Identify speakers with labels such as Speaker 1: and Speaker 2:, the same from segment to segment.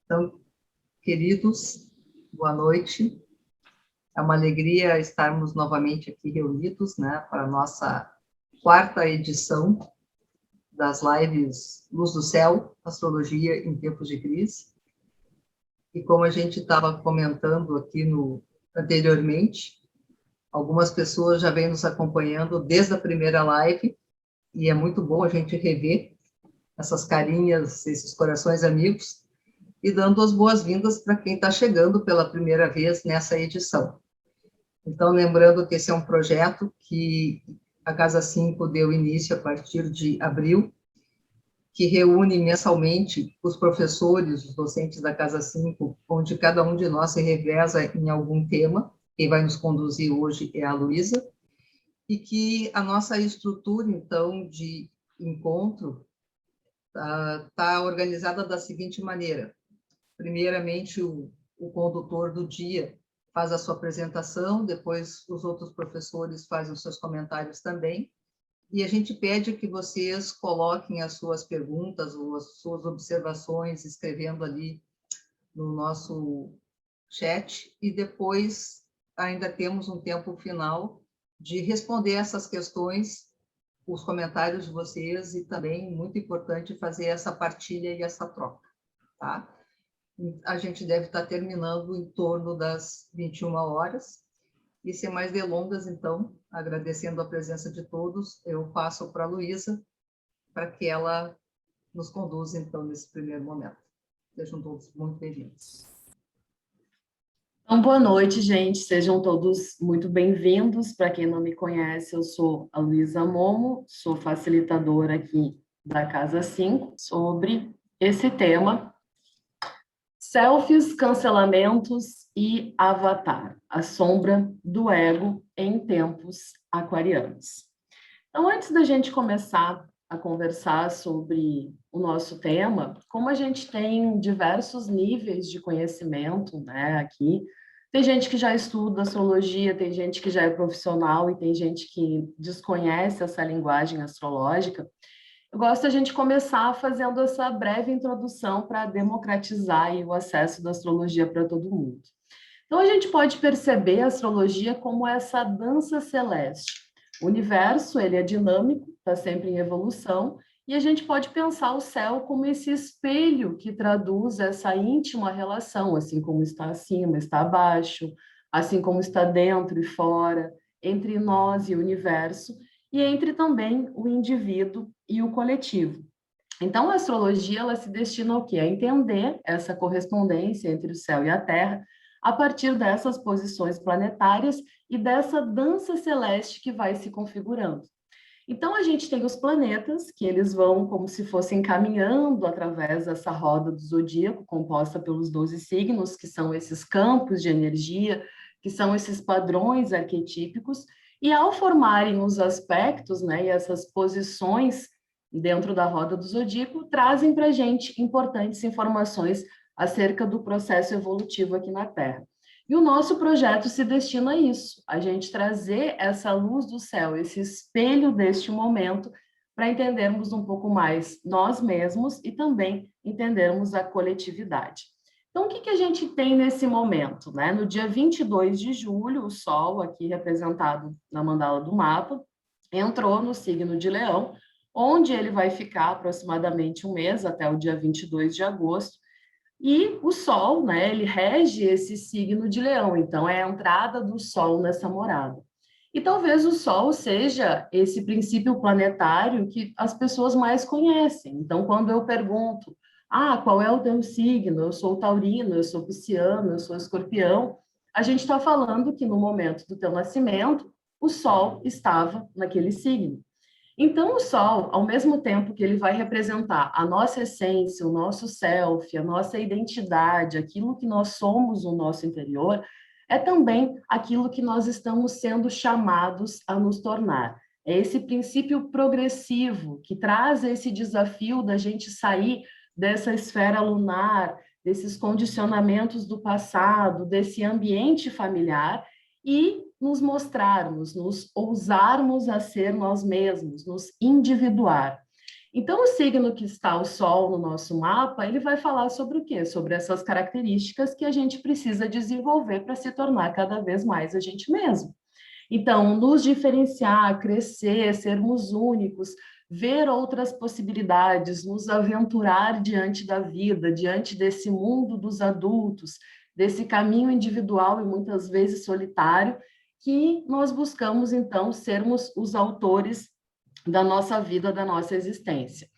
Speaker 1: Então, queridos, boa noite. É uma alegria estarmos novamente aqui reunidos, né, para a nossa quarta edição das lives Luz do Céu, Astrologia em Tempos de Crise. E como a gente estava comentando aqui anteriormente, algumas pessoas já vêm nos acompanhando desde a primeira live, e é muito bom a gente rever essas carinhas, esses corações amigos, e dando as boas-vindas para quem está chegando pela primeira vez nessa edição. Então, lembrando que esse é um projeto que a Casa 5 deu início a partir de abril, que reúne mensalmente os professores, os docentes da Casa 5, onde cada um de nós se reveza em algum tema. Quem vai nos conduzir hoje é a Luísa, e que a nossa estrutura, então, de encontro está organizada da seguinte maneira. Primeiramente, o condutor do dia faz a sua apresentação, depois os outros professores fazem os seus comentários também, e a gente pede que vocês coloquem as suas perguntas ou as suas observações, escrevendo ali no nosso chat, e depois ainda temos um tempo final de responder essas questões, os comentários de vocês, e também, muito importante, fazer essa partilha e essa troca, tá? A gente deve estar terminando em torno das 21 horas. E sem mais delongas, então, agradecendo a presença de todos, eu passo para a Luísa, para que ela nos conduza, então, nesse primeiro momento. Sejam todos muito bem-vindos.
Speaker 2: Então, boa noite, gente. Sejam todos muito bem-vindos. Para quem não me conhece, eu sou a Luísa Momo, sou facilitadora aqui da Casa 5, sobre esse tema: selfies, cancelamentos e avatar, a sombra do ego em tempos aquarianos. Então, antes da gente começar a conversar sobre o nosso tema, como a gente tem diversos níveis de conhecimento, né, aqui, tem gente que já estuda astrologia, tem gente que já é profissional e tem gente que desconhece essa linguagem astrológica. Eu gosto da gente começar fazendo essa breve introdução para democratizar aí o acesso da astrologia para todo mundo. Então, a gente pode perceber a astrologia como essa dança celeste. O universo, ele é dinâmico, está sempre em evolução, e a gente pode pensar o céu como esse espelho que traduz essa íntima relação, assim como está acima, está abaixo, assim como está dentro e fora, entre nós e o universo, e entre também o indivíduo e o coletivo. Então, a astrologia, ela se destina ao quê? A entender essa correspondência entre o céu e a terra, a partir dessas posições planetárias e dessa dança celeste que vai se configurando. Então, a gente tem os planetas, que eles vão como se fossem caminhando através dessa roda do zodíaco, composta pelos 12 signos, que são esses campos de energia, que são esses padrões arquetípicos, e ao formarem os aspectos, né, e essas posições dentro da roda do zodíaco, trazem para a gente importantes informações acerca do processo evolutivo aqui na Terra. E o nosso projeto se destina a isso, a gente trazer essa luz do céu, esse espelho deste momento, para entendermos um pouco mais nós mesmos e também entendermos a coletividade. Então, o que a gente tem nesse momento, né? No dia 22 de julho, o Sol, aqui representado na mandala do mapa, entrou no signo de Leão, onde ele vai ficar aproximadamente um mês, até o dia 22 de agosto, e o Sol, né, ele rege esse signo de Leão, então é a entrada do Sol nessa morada. E talvez o Sol seja esse princípio planetário que as pessoas mais conhecem. Então, quando eu pergunto, qual é o teu signo? Eu sou taurino, eu sou pisciano, eu sou escorpião. A gente está falando que no momento do teu nascimento, o Sol estava naquele signo. Então, o Sol, ao mesmo tempo que ele vai representar a nossa essência, o nosso self, a nossa identidade, aquilo que nós somos no nosso interior, é também aquilo que nós estamos sendo chamados a nos tornar. É esse princípio progressivo que traz esse desafio da gente sair dessa esfera lunar, desses condicionamentos do passado, desse ambiente familiar e nos mostrarmos, nos ousarmos a ser nós mesmos, nos individuar. Então, o signo que está o Sol no nosso mapa, ele vai falar sobre o quê? Sobre essas características que a gente precisa desenvolver para se tornar cada vez mais a gente mesmo. Então, nos diferenciar, crescer, sermos únicos, ver outras possibilidades, nos aventurar diante da vida, diante desse mundo dos adultos, desse caminho individual e muitas vezes solitário, que nós buscamos, então, sermos os autores da nossa vida, da nossa existência.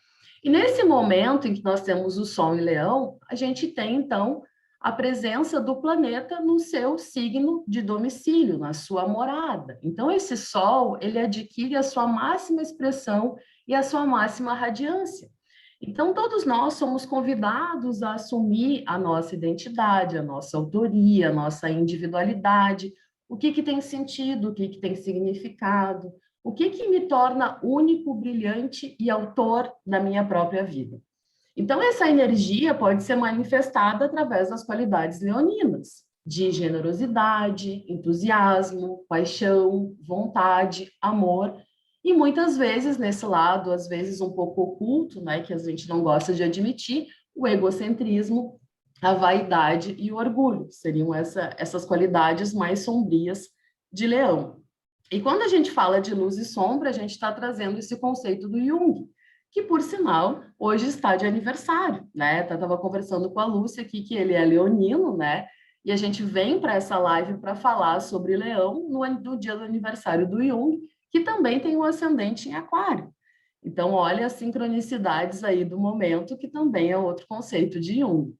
Speaker 2: E nesse momento em que nós temos o Sol em Leão, a gente tem, então, a presença do planeta no seu signo de domicílio, na sua morada. Então, esse Sol, ele adquire a sua máxima expressão e a sua máxima radiância. Então, todos nós somos convidados a assumir a nossa identidade, a nossa autoria, a nossa individualidade, o que tem sentido, o que tem significado, o que me torna único, brilhante e autor da minha própria vida. Então, essa energia pode ser manifestada através das qualidades leoninas, de generosidade, entusiasmo, paixão, vontade, amor, e muitas vezes, nesse lado, às vezes um pouco oculto, né, que a gente não gosta de admitir, o egocentrismo, a vaidade e o orgulho, seriam essas qualidades mais sombrias de Leão. E quando a gente fala de luz e sombra, a gente está trazendo esse conceito do Jung, que, por sinal, hoje está de aniversário, né? Eu estava conversando com a Lúcia aqui, que ele é leonino, né? E a gente vem para essa live para falar sobre Leão no dia do aniversário do Jung, que também tem um ascendente em Aquário. Então, olha as sincronicidades aí do momento, que também é outro conceito de Jung.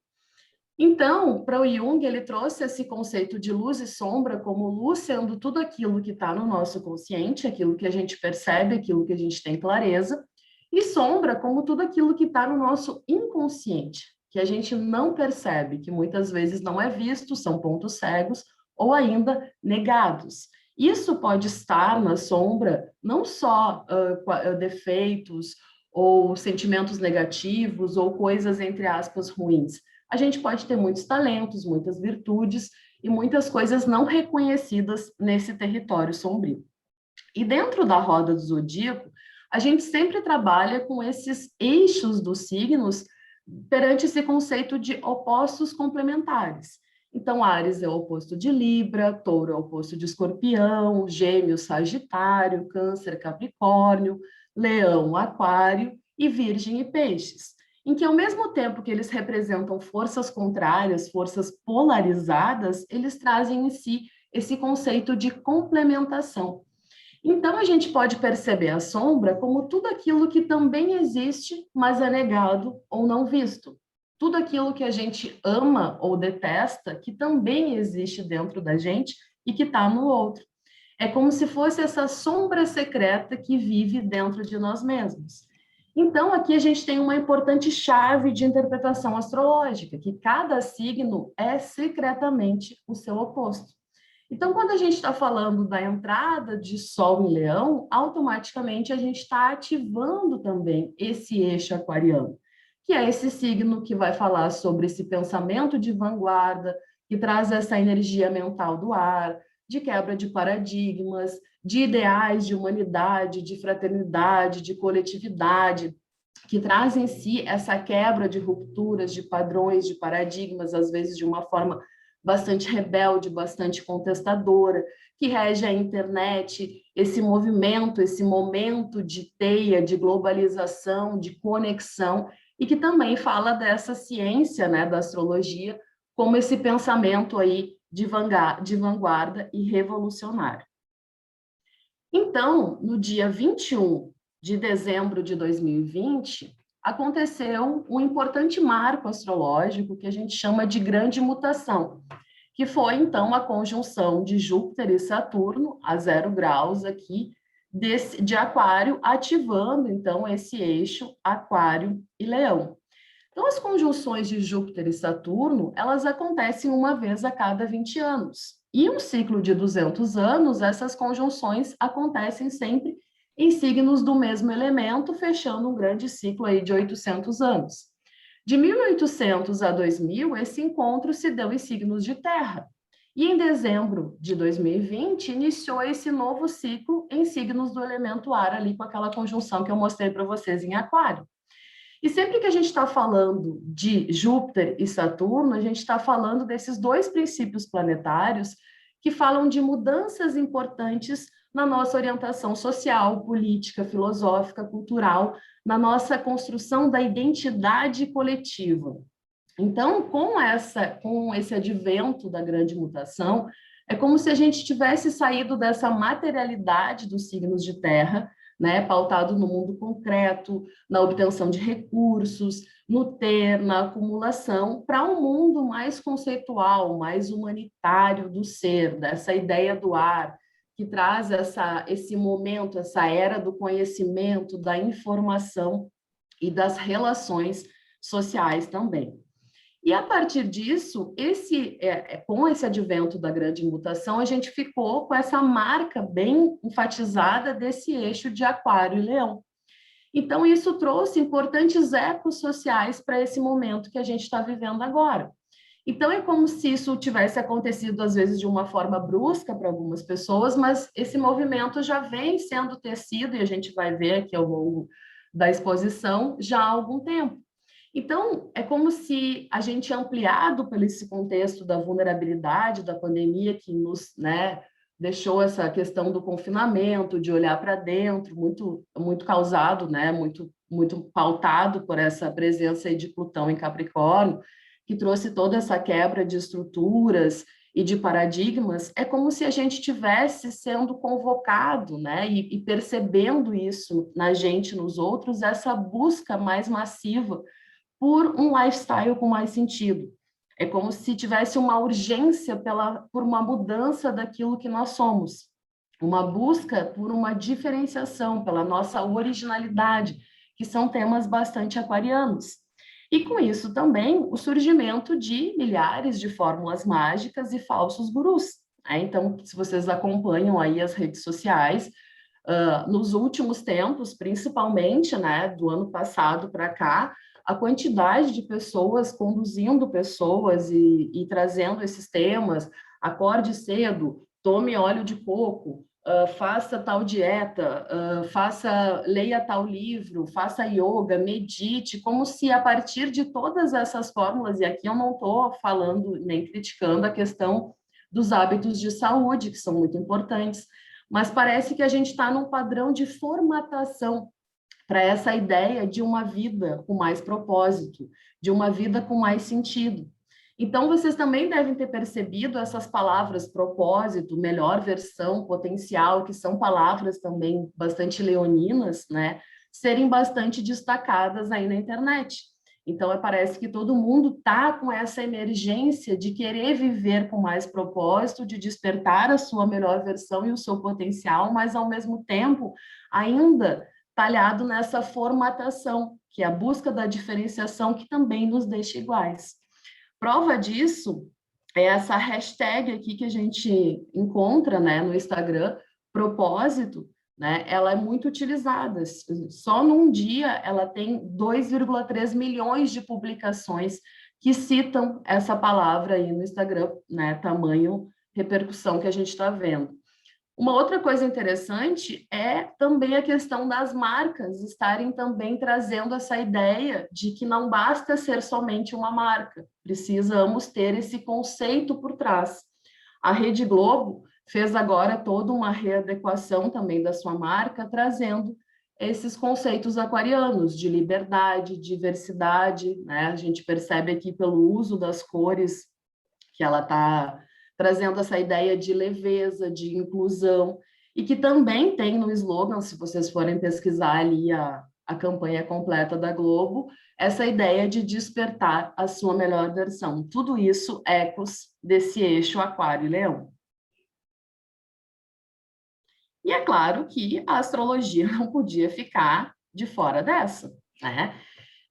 Speaker 2: Então, para o Jung, ele trouxe esse conceito de luz e sombra como luz sendo tudo aquilo que está no nosso consciente, aquilo que a gente percebe, aquilo que a gente tem clareza, e sombra como tudo aquilo que está no nosso inconsciente, que a gente não percebe, que muitas vezes não é visto, são pontos cegos ou ainda negados. Isso pode estar na sombra não só defeitos ou sentimentos negativos ou coisas, entre aspas, ruins. A gente pode ter muitos talentos, muitas virtudes e muitas coisas não reconhecidas nesse território sombrio. E dentro da roda do zodíaco, a gente sempre trabalha com esses eixos dos signos perante esse conceito de opostos complementares. Então, Áries é o oposto de Libra, Touro é o oposto de Escorpião, Gêmeos, Sagitário, Câncer, Capricórnio, Leão, Aquário e Virgem e Peixes, em que ao mesmo tempo que eles representam forças contrárias, forças polarizadas, eles trazem em si esse conceito de complementação. Então, a gente pode perceber a sombra como tudo aquilo que também existe, mas é negado ou não visto. Tudo aquilo que a gente ama ou detesta, que também existe dentro da gente e que está no outro. É como se fosse essa sombra secreta que vive dentro de nós mesmos. Então, aqui a gente tem uma importante chave de interpretação astrológica, que cada signo é secretamente o seu oposto. Então, quando a gente está falando da entrada de Sol em Leão, automaticamente a gente está ativando também esse eixo aquariano, que é esse signo que vai falar sobre esse pensamento de vanguarda, que traz essa energia mental do ar, de quebra de paradigmas, de ideais de humanidade, de fraternidade, de coletividade, que traz em si essa quebra de rupturas, de padrões, de paradigmas, às vezes de uma forma bastante rebelde, bastante contestadora, que rege a internet, esse movimento, esse momento de teia, de globalização, de conexão, e que também fala dessa ciência, né, da astrologia, como esse pensamento aí de vanguarda e revolucionário. Então, no dia 21 de dezembro de 2020, aconteceu um importante marco astrológico que a gente chama de grande mutação, que foi, então, a conjunção de Júpiter e Saturno a 0 graus aqui de Aquário, ativando, então, esse eixo Aquário e Leão. Então, as conjunções de Júpiter e Saturno, elas acontecem uma vez a cada 20 anos. E um ciclo de 200 anos, essas conjunções acontecem sempre em signos do mesmo elemento, fechando um grande ciclo aí de 800 anos. De 1800 a 2000, esse encontro se deu em signos de terra. E em dezembro de 2020, iniciou esse novo ciclo em signos do elemento ar, ali com aquela conjunção que eu mostrei para vocês em Aquário. E sempre que a gente está falando de Júpiter e Saturno, a gente está falando desses dois princípios planetários que falam de mudanças importantes na nossa orientação social, política, filosófica, cultural, na nossa construção da identidade coletiva. Então, com esse advento da grande mutação, é como se a gente tivesse saído dessa materialidade dos signos de terra, né, pautado no mundo concreto, na obtenção de recursos, no ter, na acumulação, para um mundo mais conceitual, mais humanitário do ser, dessa ideia do ar, que traz esse momento, essa era do conhecimento, da informação e das relações sociais também. E a partir disso, com esse advento da grande mutação, a gente ficou com essa marca bem enfatizada desse eixo de Aquário e Leão. Então, isso trouxe importantes ecos sociais para esse momento que a gente está vivendo agora. Então, é como se isso tivesse acontecido, às vezes, de uma forma brusca para algumas pessoas, mas esse movimento já vem sendo tecido, e a gente vai ver aqui ao longo da exposição, já há algum tempo. Então, é como se a gente, ampliado pelo esse contexto da vulnerabilidade, da pandemia, que nos, né, deixou essa questão do confinamento, de olhar para dentro, muito causado, né, muito pautado por essa presença aí de Plutão em Capricórnio, que trouxe toda essa quebra de estruturas e de paradigmas, é como se a gente tivesse sendo convocado, né, e percebendo isso na gente, nos outros, essa busca mais massiva por um lifestyle com mais sentido. É como se tivesse uma urgência por uma mudança daquilo que nós somos, uma busca por uma diferenciação, pela nossa originalidade, que são temas bastante aquarianos. E com isso também o surgimento de milhares de fórmulas mágicas e falsos gurus. Então, se vocês acompanham aí as redes sociais, nos últimos tempos, principalmente, né, do ano passado para cá, a quantidade de pessoas conduzindo pessoas e trazendo esses temas, acorde cedo, tome óleo de coco, faça tal dieta, leia tal livro, faça yoga, medite, como se a partir de todas essas fórmulas, e aqui eu não estou falando nem criticando a questão dos hábitos de saúde, que são muito importantes, mas parece que a gente está num padrão de formatação para essa ideia de uma vida com mais propósito, de uma vida com mais sentido. Então, vocês também devem ter percebido essas palavras propósito, melhor versão, potencial, que são palavras também bastante leoninas, né, serem bastante destacadas aí na internet. Então, parece que todo mundo está com essa emergência de querer viver com mais propósito, de despertar a sua melhor versão e o seu potencial, mas, ao mesmo tempo, ainda talhado nessa formatação, que é a busca da diferenciação, que também nos deixa iguais. Prova disso é essa hashtag aqui que a gente encontra, né, no Instagram, propósito, né, ela é muito utilizada. Só num dia ela tem 2,3 milhões de publicações que citam essa palavra aí no Instagram, né, tamanho repercussão que a gente está vendo. Uma outra coisa interessante é também a questão das marcas estarem também trazendo essa ideia de que não basta ser somente uma marca, precisamos ter esse conceito por trás. A Rede Globo fez agora toda uma readequação também da sua marca, trazendo esses conceitos aquarianos de liberdade, diversidade, né? A gente percebe aqui pelo uso das cores que ela está trazendo essa ideia de leveza, de inclusão, e que também tem no slogan, se vocês forem pesquisar ali a campanha completa da Globo, essa ideia de despertar a sua melhor versão. Tudo isso ecos desse eixo Aquário e Leão. E é claro que a astrologia não podia ficar de fora dessa, né?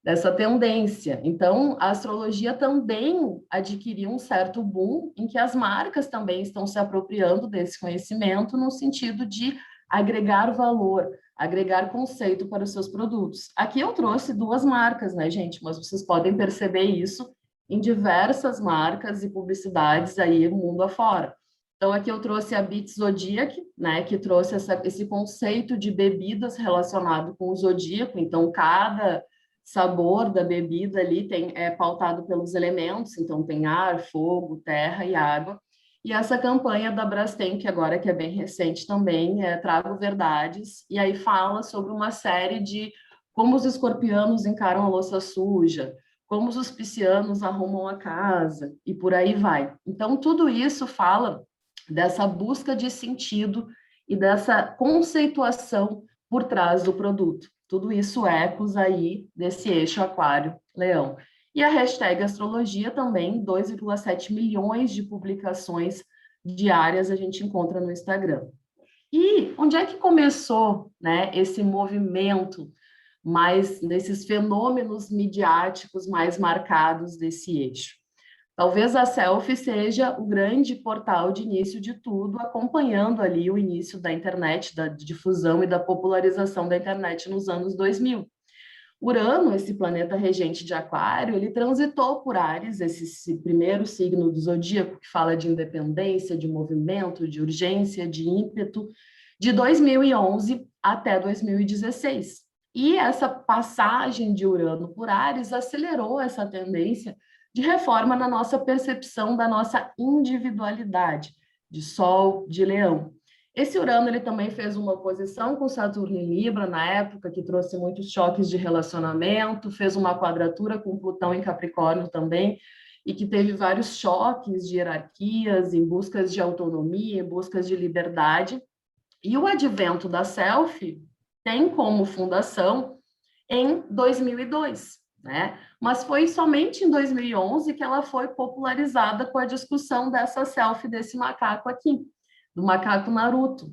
Speaker 2: Dessa tendência. Então, a astrologia também adquiriu um certo boom em que as marcas também estão se apropriando desse conhecimento no sentido de agregar valor, agregar conceito para os seus produtos. Aqui eu trouxe duas marcas, né, gente? Mas vocês podem perceber isso em diversas marcas e publicidades aí mundo afora. Então, aqui eu trouxe a Beats Zodiac, né, que trouxe esse conceito de bebidas relacionado com o zodíaco. Então, cada sabor da bebida ali é pautado pelos elementos. Então, tem ar, fogo, terra e água. E essa campanha da Brastemp, que é bem recente também, Trago Verdades, e aí fala sobre uma série de como os escorpianos encaram a louça suja, como os piscianos arrumam a casa, e por aí vai. Então, tudo isso fala dessa busca de sentido e dessa conceituação por trás do produto. Tudo isso ecos aí desse eixo Aquário-Leão. E a hashtag Astrologia também, 2,7 milhões de publicações diárias a gente encontra no Instagram. E onde é que começou, né, esse movimento mais desses fenômenos midiáticos mais marcados desse eixo? Talvez a Selfie seja o grande portal de início de tudo, acompanhando ali o início da internet, da difusão e da popularização da internet nos anos 2000. Urano, esse planeta regente de Aquário, ele transitou por Áries, esse primeiro signo do zodíaco que fala de independência, de movimento, de urgência, de ímpeto, de 2011 até 2016. E essa passagem de Urano por Áries acelerou essa tendência de reforma na nossa percepção da nossa individualidade, de Sol, de Leão. Esse Urano ele também fez uma oposição com Saturno em Libra na época, que trouxe muitos choques de relacionamento, fez uma quadratura com Plutão em Capricórnio também, e que teve vários choques de hierarquias, em buscas de autonomia, em buscas de liberdade. E o advento da selfie tem como fundação em 2002, né? Mas foi somente em 2011 que ela foi popularizada com a discussão dessa selfie desse macaco aqui, do macaco Naruto.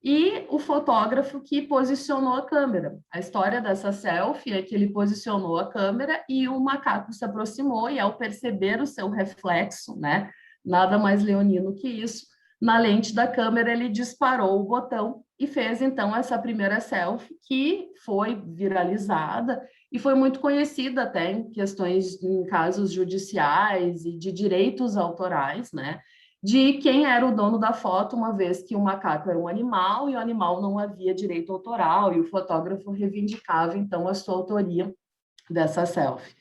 Speaker 2: E o fotógrafo que posicionou a câmera. A história dessa selfie é que ele posicionou a câmera e o macaco se aproximou e ao perceber o seu reflexo, né, nada mais leonino que isso, na lente da câmera ele disparou o botão e fez então essa primeira selfie que foi viralizada e foi muito conhecida até em questões, em casos judiciais e de direitos autorais, né? De quem era o dono da foto, uma vez que o macaco era um animal e o animal não havia direito autoral, e o fotógrafo reivindicava, então, a sua autoria dessa selfie.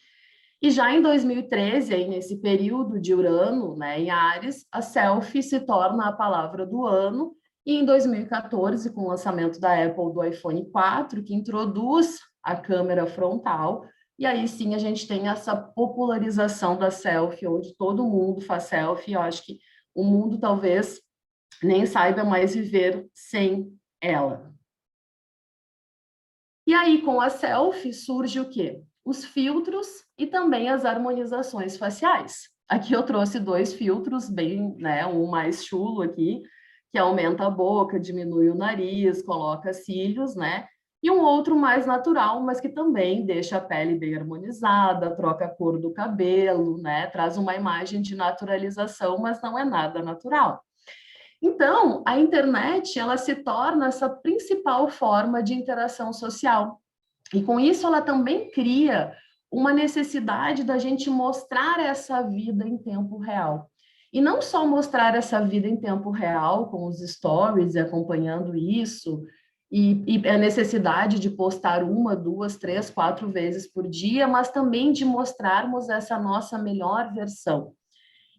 Speaker 2: E já em 2013, aí, nesse período de Urano, né, em Áries, a selfie se torna a palavra do ano, e em 2014, com o lançamento da Apple do iPhone 4, que introduz a câmera frontal, e aí sim a gente tem essa popularização da selfie, onde todo mundo faz selfie. Eu acho que o mundo talvez nem saiba mais viver sem ela. E aí, com a selfie, surge o quê? Os filtros e também as harmonizações faciais. Aqui eu trouxe dois filtros, bem, né, um mais chulo aqui, que aumenta a boca, diminui o nariz, coloca cílios, né? E um outro mais natural, mas que também deixa a pele bem harmonizada, troca a cor do cabelo, né? Traz uma imagem de naturalização, mas não é nada natural. Então, a internet, ela se torna essa principal forma de interação social. E com isso, ela também cria uma necessidade da gente mostrar essa vida em tempo real. E não só mostrar essa vida em tempo real, com os stories e acompanhando isso, e a necessidade de postar 1, 2, 3, 4 vezes por dia, mas também de mostrarmos essa nossa melhor versão.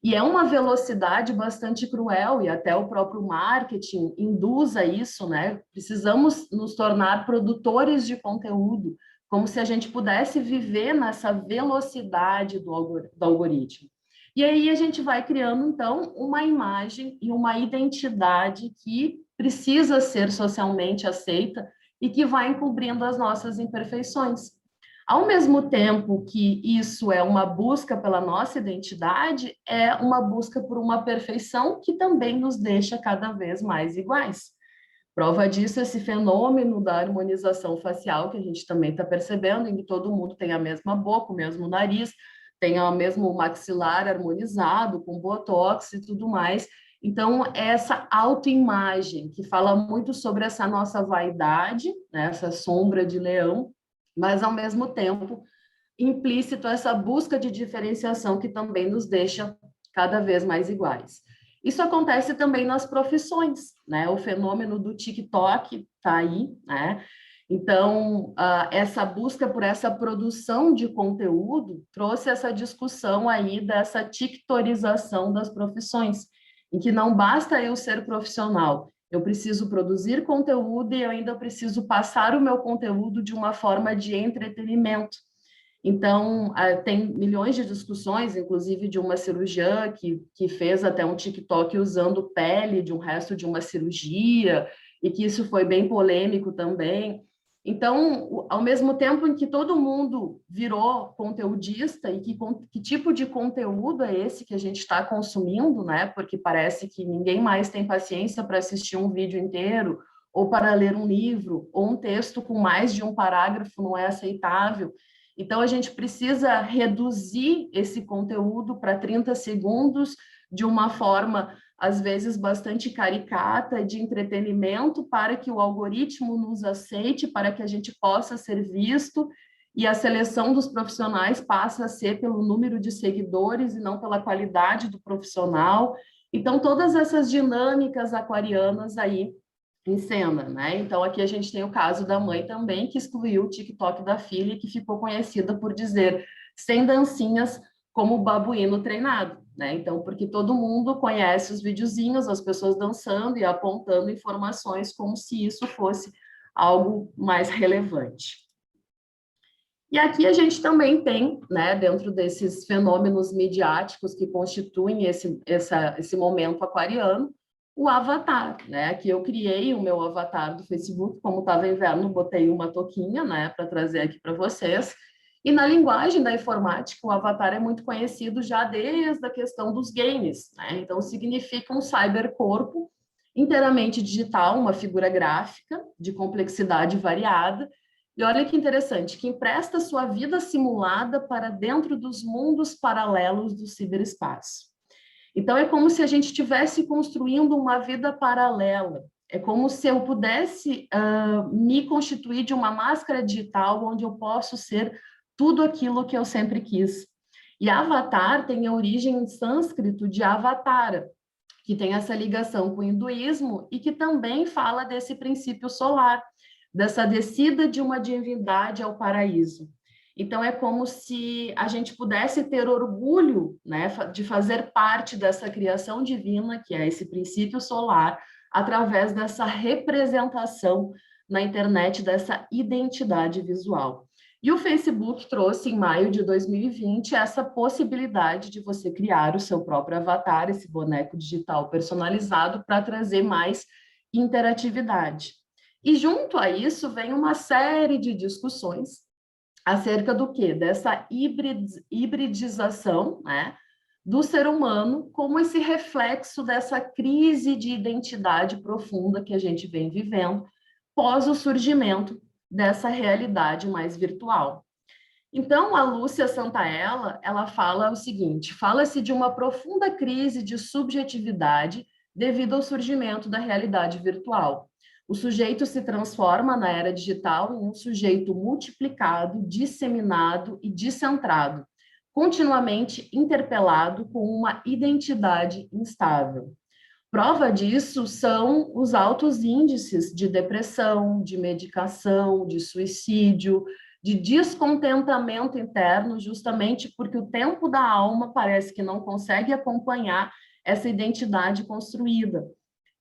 Speaker 2: E é uma velocidade bastante cruel, e até o próprio marketing induz a isso, né? Precisamos nos tornar produtores de conteúdo, como se a gente pudesse viver nessa velocidade do algoritmo. E aí a gente vai criando, então, uma imagem e uma identidade que precisa ser socialmente aceita e que vai encobrindo as nossas imperfeições. Ao mesmo tempo que isso é uma busca pela nossa identidade, é uma busca por uma perfeição que também nos deixa cada vez mais iguais. Prova disso é esse fenômeno da harmonização facial que a gente também está percebendo, em que todo mundo tem a mesma boca, o mesmo nariz, tem o mesmo maxilar harmonizado, com botox e tudo mais. Então, essa autoimagem, que fala muito sobre essa nossa vaidade, né, essa sombra de leão, mas, ao mesmo tempo, implícito essa busca de diferenciação que também nos deixa cada vez mais iguais. Isso acontece também nas profissões, né? O fenômeno do TikTok está aí, né? Então, essa busca por essa produção de conteúdo trouxe essa discussão aí dessa tiktorização das profissões, em que não basta eu ser profissional, eu preciso produzir conteúdo e eu ainda preciso passar o meu conteúdo de uma forma de entretenimento. Então, tem milhões de discussões, inclusive de uma cirurgiã que fez até um TikTok usando pele de um resto de uma cirurgia, e que isso foi bem polêmico também. Então, ao mesmo tempo em que todo mundo virou conteudista, e que tipo de conteúdo é esse que a gente está consumindo, né? Porque parece que ninguém mais tem paciência para assistir um vídeo inteiro, ou para ler um livro, ou um texto com mais de um parágrafo não é aceitável. Então, a gente precisa reduzir esse conteúdo para 30 segundos de uma forma, às vezes, bastante caricata, de entretenimento, para que o algoritmo nos aceite, para que a gente possa ser visto, e a seleção dos profissionais passa a ser pelo número de seguidores e não pela qualidade do profissional. Então, todas essas dinâmicas aquarianas aí em cena, né? Então, aqui a gente tem o caso da mãe também, que excluiu o TikTok da filha, que ficou conhecida por dizer sem dancinhas como babuíno treinado, né? Então, porque todo mundo conhece os videozinhos, as pessoas dançando e apontando informações como se isso fosse algo mais relevante. E aqui a gente também tem, né, dentro desses fenômenos midiáticos que constituem esse momento aquariano, o avatar, né? Aqui eu criei o meu avatar do Facebook, como estava inverno, botei uma touquinha, né, para trazer aqui para vocês. E na linguagem da informática, o avatar é muito conhecido já desde a questão dos games, né? Então, significa um cybercorpo inteiramente digital, uma figura gráfica de complexidade variada. E olha que interessante, que empresta sua vida simulada para dentro dos mundos paralelos do ciberespaço. Então, é como se a gente estivesse construindo uma vida paralela. É como se eu pudesse me constituir de uma máscara digital onde eu posso ser tudo aquilo que eu sempre quis. E avatar tem a origem em sânscrito de avatara, que tem essa ligação com o hinduísmo e que também fala desse princípio solar, dessa descida de uma divindade ao paraíso. Então, é como se a gente pudesse ter orgulho, né, de fazer parte dessa criação divina, que é esse princípio solar, através dessa representação na internet, dessa identidade visual. E o Facebook trouxe, em maio de 2020, essa possibilidade de você criar o seu próprio avatar, esse boneco digital personalizado, para trazer mais interatividade. E junto a isso vem uma série de discussões acerca do quê? Dessa hibridização, né, do ser humano como esse reflexo dessa crise de identidade profunda que a gente vem vivendo pós o surgimento dessa realidade mais virtual. Então, a Lúcia Santaella, ela fala o seguinte, fala-se de uma profunda crise de subjetividade devido ao surgimento da realidade virtual. O sujeito se transforma na era digital em um sujeito multiplicado, disseminado e descentrado, continuamente interpelado com uma identidade instável. Prova disso são os altos índices de depressão, de medicação, de suicídio, de descontentamento interno, justamente porque o tempo da alma parece que não consegue acompanhar essa identidade construída.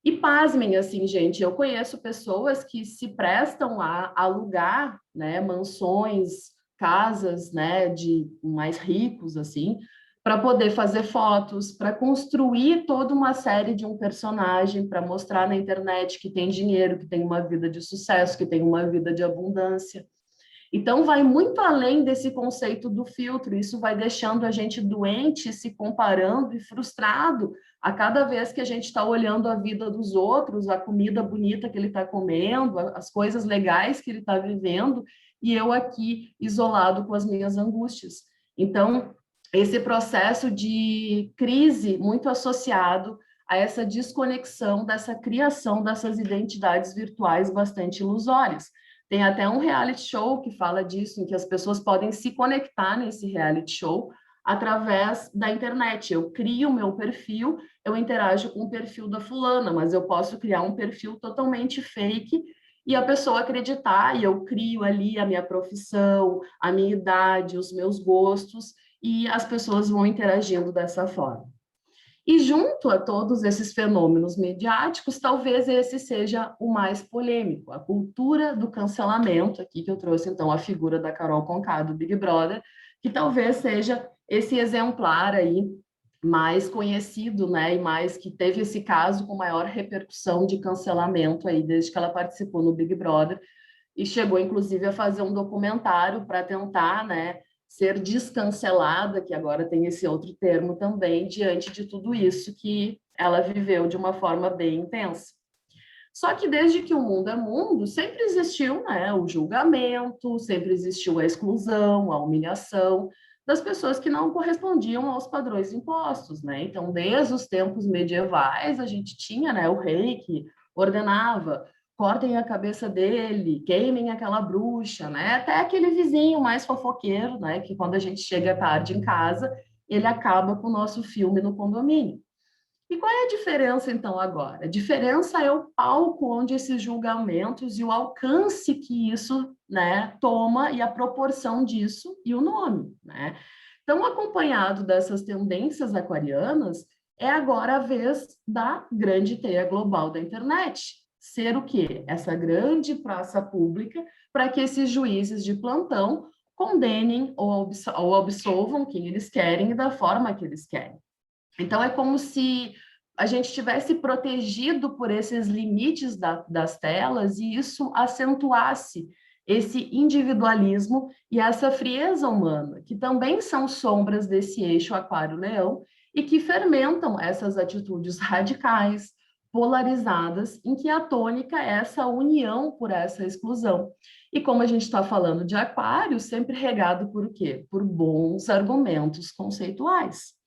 Speaker 2: E pasmem, assim, gente, eu conheço pessoas que se prestam a alugar, né, mansões, casas, né, de mais ricos, assim, para poder fazer fotos, para construir toda uma série de um personagem, para mostrar na internet que tem dinheiro, que tem uma vida de sucesso, que tem uma vida de abundância. Então, vai muito além desse conceito do filtro, isso vai deixando a gente doente, se comparando e frustrado a cada vez que a gente está olhando a vida dos outros, a comida bonita que ele está comendo, as coisas legais que ele está vivendo, e eu aqui isolado com as minhas angústias. Então, esse processo de crise muito associado a essa desconexão, dessa criação dessas identidades virtuais bastante ilusórias. Tem até um reality show que fala disso, em que as pessoas podem se conectar nesse reality show através da internet. Eu crio o meu perfil, eu interajo com o perfil da fulana, mas eu posso criar um perfil totalmente fake e a pessoa acreditar, e eu crio ali a minha profissão, a minha idade, os meus gostos, e as pessoas vão interagindo dessa forma. E junto a todos esses fenômenos mediáticos, talvez esse seja o mais polêmico, a cultura do cancelamento, aqui que eu trouxe então a figura da Carol Conká do Big Brother, que talvez seja esse exemplar aí mais conhecido, né, e mais que teve esse caso com maior repercussão de cancelamento aí desde que ela participou no Big Brother e chegou inclusive a fazer um documentário para tentar, né, ser descancelada, que agora tem esse outro termo também, diante de tudo isso que ela viveu de uma forma bem intensa. Só que desde que o mundo é mundo, sempre existiu, né, o julgamento, sempre existiu a exclusão, a humilhação das pessoas que não correspondiam aos padrões impostos, né? Então, desde os tempos medievais, a gente tinha, né, o rei que ordenava cortem a cabeça dele, queimem aquela bruxa, né? Até aquele vizinho mais fofoqueiro, né? Que quando a gente chega tarde em casa, ele acaba com o nosso filme no condomínio. E qual é a diferença, então, agora? A diferença é o palco onde esses julgamentos e o alcance que isso, né, toma e a proporção disso e o nome, né? Então, acompanhado dessas tendências aquarianas, é agora a vez da grande teia global da internet. Ser o quê? Essa grande praça pública para que esses juízes de plantão condenem ou absolvam quem eles querem e da forma que eles querem. Então, é como se a gente tivesse protegido por esses limites das telas e isso acentuasse esse individualismo e essa frieza humana, que também são sombras desse eixo aquário-leão e que fermentam essas atitudes radicais, polarizadas, em que a tônica é essa união por essa exclusão. E como a gente está falando de aquário, sempre regado por o quê? Por bons argumentos conceituais.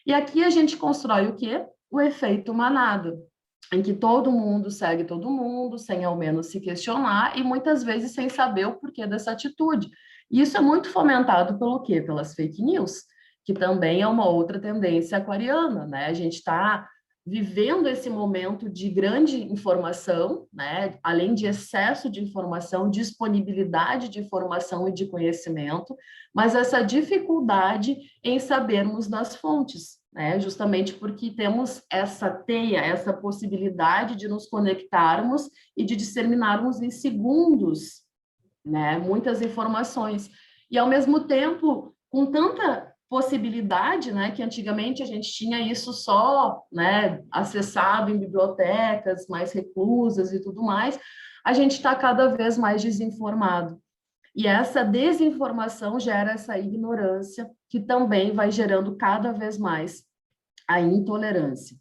Speaker 2: E aqui a gente constrói o quê? O efeito manada, em que todo mundo segue todo mundo, sem ao menos se questionar, e muitas vezes sem saber o porquê dessa atitude. E isso é muito fomentado pelo quê? Pelas fake news, que também é uma outra tendência aquariana, né? A gente está vivendo esse momento de grande informação, né? Além de excesso de informação, disponibilidade de informação e de conhecimento, mas essa dificuldade em sabermos das fontes, né? Justamente porque temos essa teia, essa possibilidade de nos conectarmos e de disseminarmos em segundos, né, muitas informações. E, ao mesmo tempo, com tanta possibilidade, né, que antigamente a gente tinha isso só, né, acessado em bibliotecas mais reclusas e tudo mais, a gente está cada vez mais desinformado. E essa desinformação gera essa ignorância, que também vai gerando cada vez mais a intolerância.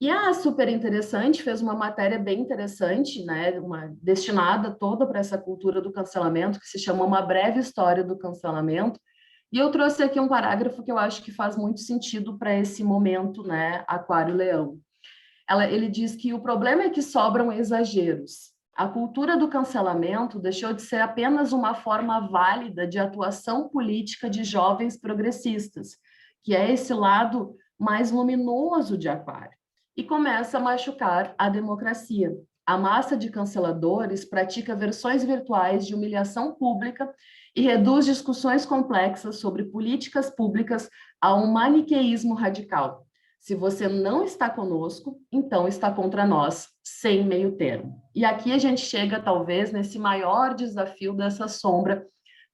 Speaker 2: E a Super Interessante fez uma matéria bem interessante, né, destinada toda para essa cultura do cancelamento, que se chama Uma Breve História do Cancelamento. E eu trouxe aqui um parágrafo que eu acho que faz muito sentido para esse momento, né, Aquário-Leão. Ele diz que o problema é que sobram exageros. A cultura do cancelamento deixou de ser apenas uma forma válida de atuação política de jovens progressistas, que é esse lado mais luminoso de Aquário, e começa a machucar a democracia. A massa de canceladores pratica versões virtuais de humilhação pública e reduz discussões complexas sobre políticas públicas a um maniqueísmo radical. Se você não está conosco, então está contra nós, sem meio termo. E aqui a gente chega, talvez, nesse maior desafio dessa sombra,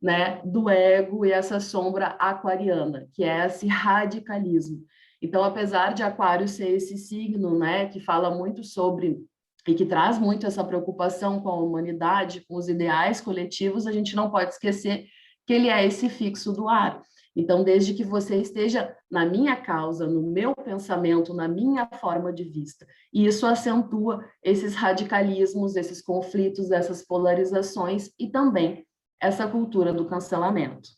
Speaker 2: né, do ego e essa sombra aquariana, que é esse radicalismo. Então, apesar de Aquário ser esse signo, né, que fala muito sobre e que traz muito essa preocupação com a humanidade, com os ideais coletivos, a gente não pode esquecer que ele é esse fixo do ar. Então, desde que você esteja na minha causa, no meu pensamento, na minha forma de vista, e isso acentua esses radicalismos, esses conflitos, essas polarizações e também essa cultura do cancelamento.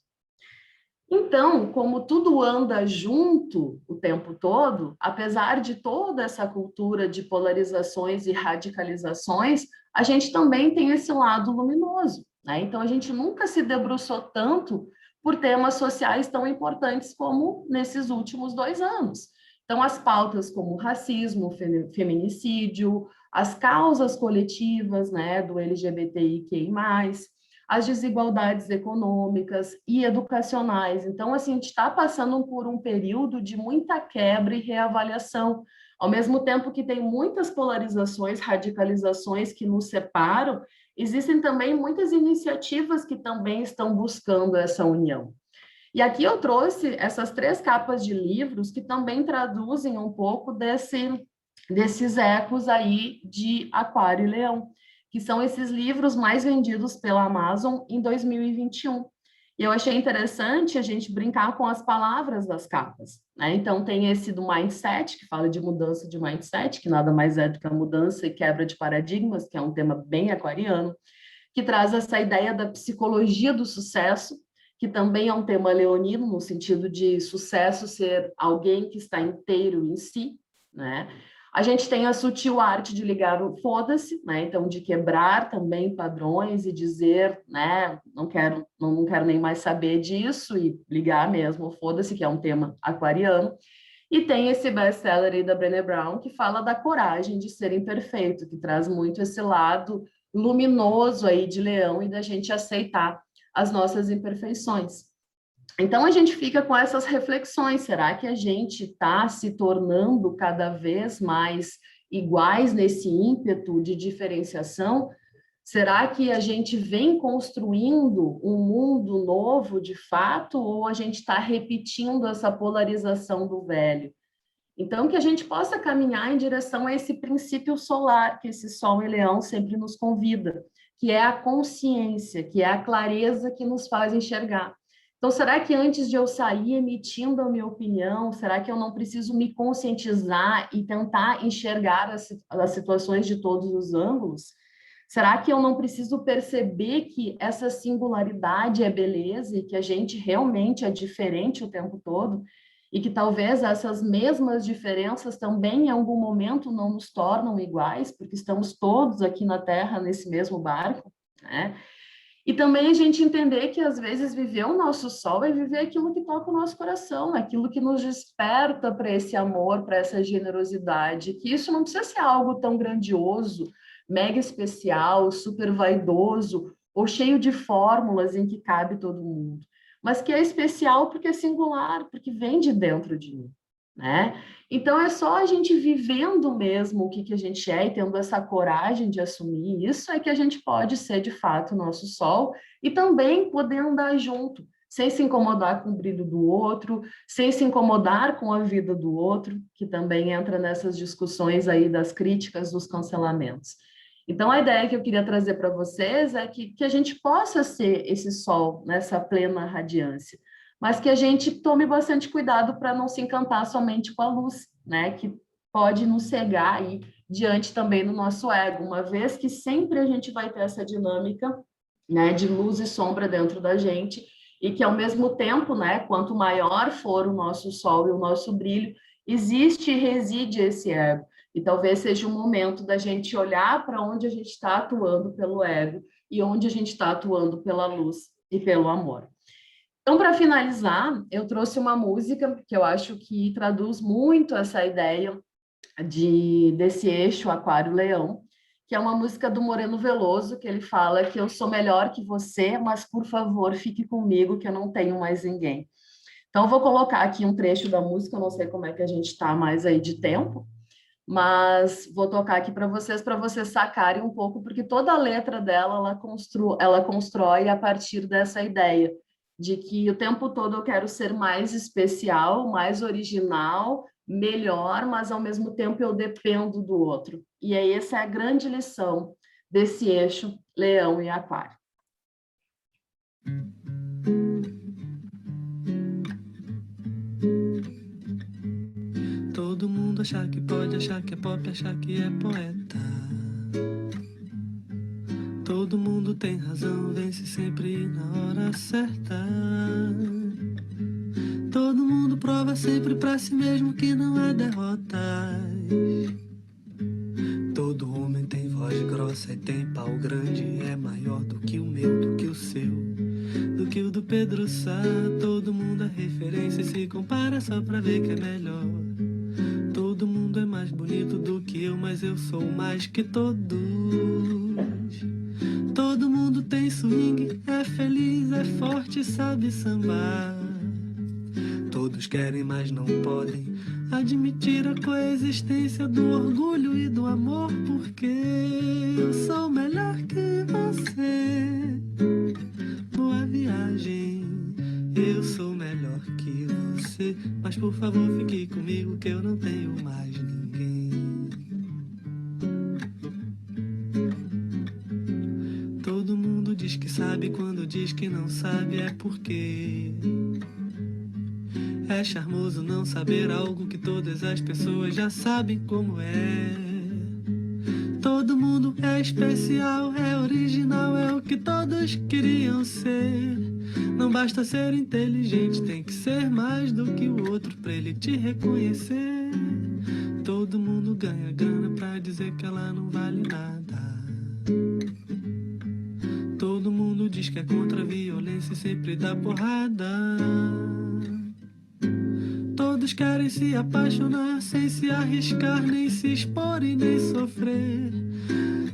Speaker 2: Então, como tudo anda junto o tempo todo, apesar de toda essa cultura de polarizações e radicalizações, a gente também tem esse lado luminoso, né? Então, a gente nunca se debruçou tanto por temas sociais tão importantes como nesses últimos 2 anos. Então, as pautas como racismo, feminicídio, as causas coletivas, né, do LGBTIQI+, as desigualdades econômicas e educacionais. Então, assim, a gente está passando por um período de muita quebra e reavaliação, ao mesmo tempo que tem muitas polarizações, radicalizações que nos separam, existem também muitas iniciativas que também estão buscando essa união. E aqui eu trouxe essas 3 capas de livros que também traduzem um pouco desses ecos aí de Aquário e Leão, que são esses livros mais vendidos pela Amazon em 2021. E eu achei interessante a gente brincar com as palavras das capas, né? Então, tem esse do mindset, que fala de mudança de mindset, que nada mais é do que a mudança e quebra de paradigmas, que é um tema bem aquariano, que traz essa ideia da psicologia do sucesso, que também é um tema leonino, no sentido de sucesso ser alguém que está inteiro em si, né? A gente tem a sutil arte de ligar o foda-se, né? Então, de quebrar também padrões e dizer, né? Não quero nem mais saber disso e ligar mesmo o foda-se, que é um tema aquariano. E tem esse best-seller aí da Brené Brown, que fala da coragem de ser imperfeito, que traz muito esse lado luminoso aí de leão e da gente aceitar as nossas imperfeições. Então, a gente fica com essas reflexões. Será que a gente está se tornando cada vez mais iguais nesse ímpeto de diferenciação? Será que a gente vem construindo um mundo novo de fato, ou a gente está repetindo essa polarização do velho? Então, que a gente possa caminhar em direção a esse princípio solar que esse Sol em Leão sempre nos convida, que é a consciência, que é a clareza que nos faz enxergar. Então, será que antes de eu sair emitindo a minha opinião, será que eu não preciso me conscientizar e tentar enxergar as situações de todos os ângulos? Será que eu não preciso perceber que essa singularidade é beleza e que a gente realmente é diferente o tempo todo? E que talvez essas mesmas diferenças também em algum momento não nos tornam iguais, porque estamos todos aqui na Terra nesse mesmo barco, né? E também a gente entender que às vezes viver o nosso sol é viver aquilo que toca o nosso coração, aquilo que nos desperta para esse amor, para essa generosidade, que isso não precisa ser algo tão grandioso, mega especial, super vaidoso ou cheio de fórmulas em que cabe todo mundo, mas que é especial porque é singular, porque vem de dentro de mim, né? Então é só a gente vivendo mesmo o que a gente é e tendo essa coragem de assumir isso é que a gente pode ser de fato o nosso sol e também poder andar junto, sem se incomodar com o brilho do outro, sem se incomodar com a vida do outro, que também entra nessas discussões aí das críticas, dos cancelamentos. Então, a ideia que eu queria trazer para vocês é que a gente possa ser esse sol nessa plena radiância, mas que a gente tome bastante cuidado para não se encantar somente com a luz, né? Que pode nos cegar aí diante também do nosso ego, uma vez que sempre a gente vai ter essa dinâmica, né, de luz e sombra dentro da gente, e que ao mesmo tempo, né, quanto maior for o nosso sol e o nosso brilho, existe e reside esse ego. E talvez seja um momento da gente olhar para onde a gente está atuando pelo ego e onde a gente está atuando pela luz e pelo amor. Então, para finalizar, eu trouxe uma música que eu acho que traduz muito essa ideia desse eixo Aquário-Leão, que é uma música do Moreno Veloso, que ele fala que eu sou melhor que você, mas por favor, fique comigo, que eu não tenho mais ninguém. Então, eu vou colocar aqui um trecho da música, eu não sei como é que a gente está mais aí de tempo, mas vou tocar aqui para vocês sacarem um pouco, porque toda a letra dela, ela constrói a partir dessa ideia de que o tempo todo eu quero ser mais especial, mais original, melhor, mas ao mesmo tempo eu dependo do outro. E aí essa é a grande lição desse eixo Leão e Aquário.
Speaker 3: Todo mundo achar que pode, achar que é pop, achar que é poeta. Todo mundo tem razão, vence sempre na hora certa. sempre pra si mesmo que não há derrotas. Todo homem tem voz grossa e tem pau grande. É maior do que o meu, do que o seu, do que o do Pedro Sá. Todo mundo é referência e se compara só pra ver que é melhor. Todo mundo é mais bonito do que eu, mas eu sou mais que todos. Todo mundo tem swing, é feliz, é forte, sabe sambar. Todos querem, mas não podem admitir a coexistência do orgulho e do amor, porque eu sou melhor que você. Boa viagem, eu sou melhor que você. Mas por favor fique comigo que eu não tenho mais ninguém. Todo mundo diz que sabe, quando diz que não sabe é porque é charmoso não saber algo que todas as pessoas já sabem como é. Todo mundo é especial, é original, é o que todos queriam ser. Não basta ser inteligente, tem que ser mais do que o outro pra ele te reconhecer. Todo mundo ganha grana pra dizer que ela não vale nada. Todo mundo diz que é contra a violência e sempre dá porrada. Todos querem se apaixonar sem se arriscar, nem se expor e nem sofrer.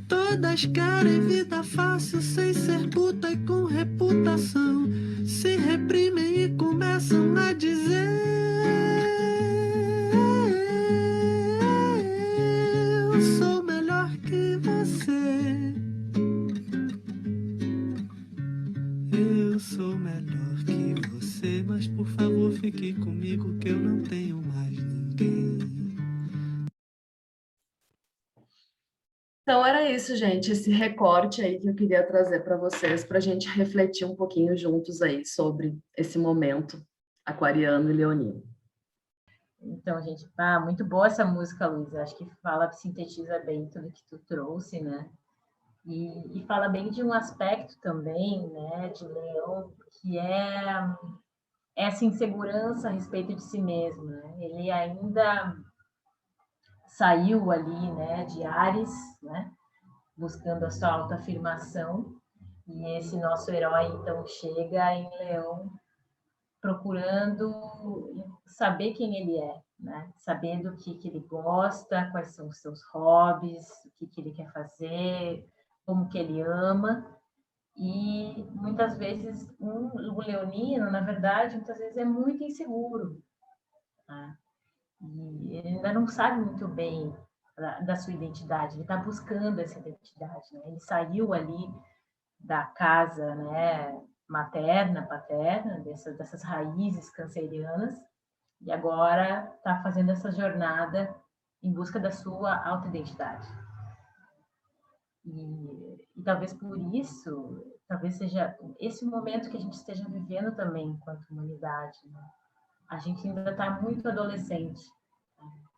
Speaker 3: Todas querem vida fácil sem ser puta e com reputação. Se reprimem e começam a dizer: eu sou melhor que você. Eu sou melhor que você, mas por favor fique comigo que eu não tenho mais ninguém.
Speaker 2: Então era isso, gente, esse recorte aí que eu queria trazer para vocês, para a gente refletir um pouquinho juntos aí sobre esse momento aquariano e leonino.
Speaker 4: Então, gente, muito boa essa música, Luísa. Acho que sintetiza bem tudo que tu trouxe, né? E fala bem de um aspecto também, né, de Leão, que é essa insegurança a respeito de si mesmo, né? Ele ainda saiu ali, né, de Áries, né, buscando a sua autoafirmação, e esse nosso herói, então, chega em Leão procurando saber quem ele é, né? Saber do que ele gosta, quais são os seus hobbies, o que ele quer fazer, como que ele ama. E muitas vezes o leonino, na verdade, muitas vezes é muito inseguro, né? E ele ainda não sabe muito bem da sua identidade, ele está buscando essa identidade, né? Ele saiu ali da casa, né, materna, paterna, dessas raízes cancerianas, e agora está fazendo essa jornada em busca da sua autoidentidade. E talvez por isso, talvez seja esse momento que a gente esteja vivendo também enquanto humanidade, né? A gente ainda está muito adolescente,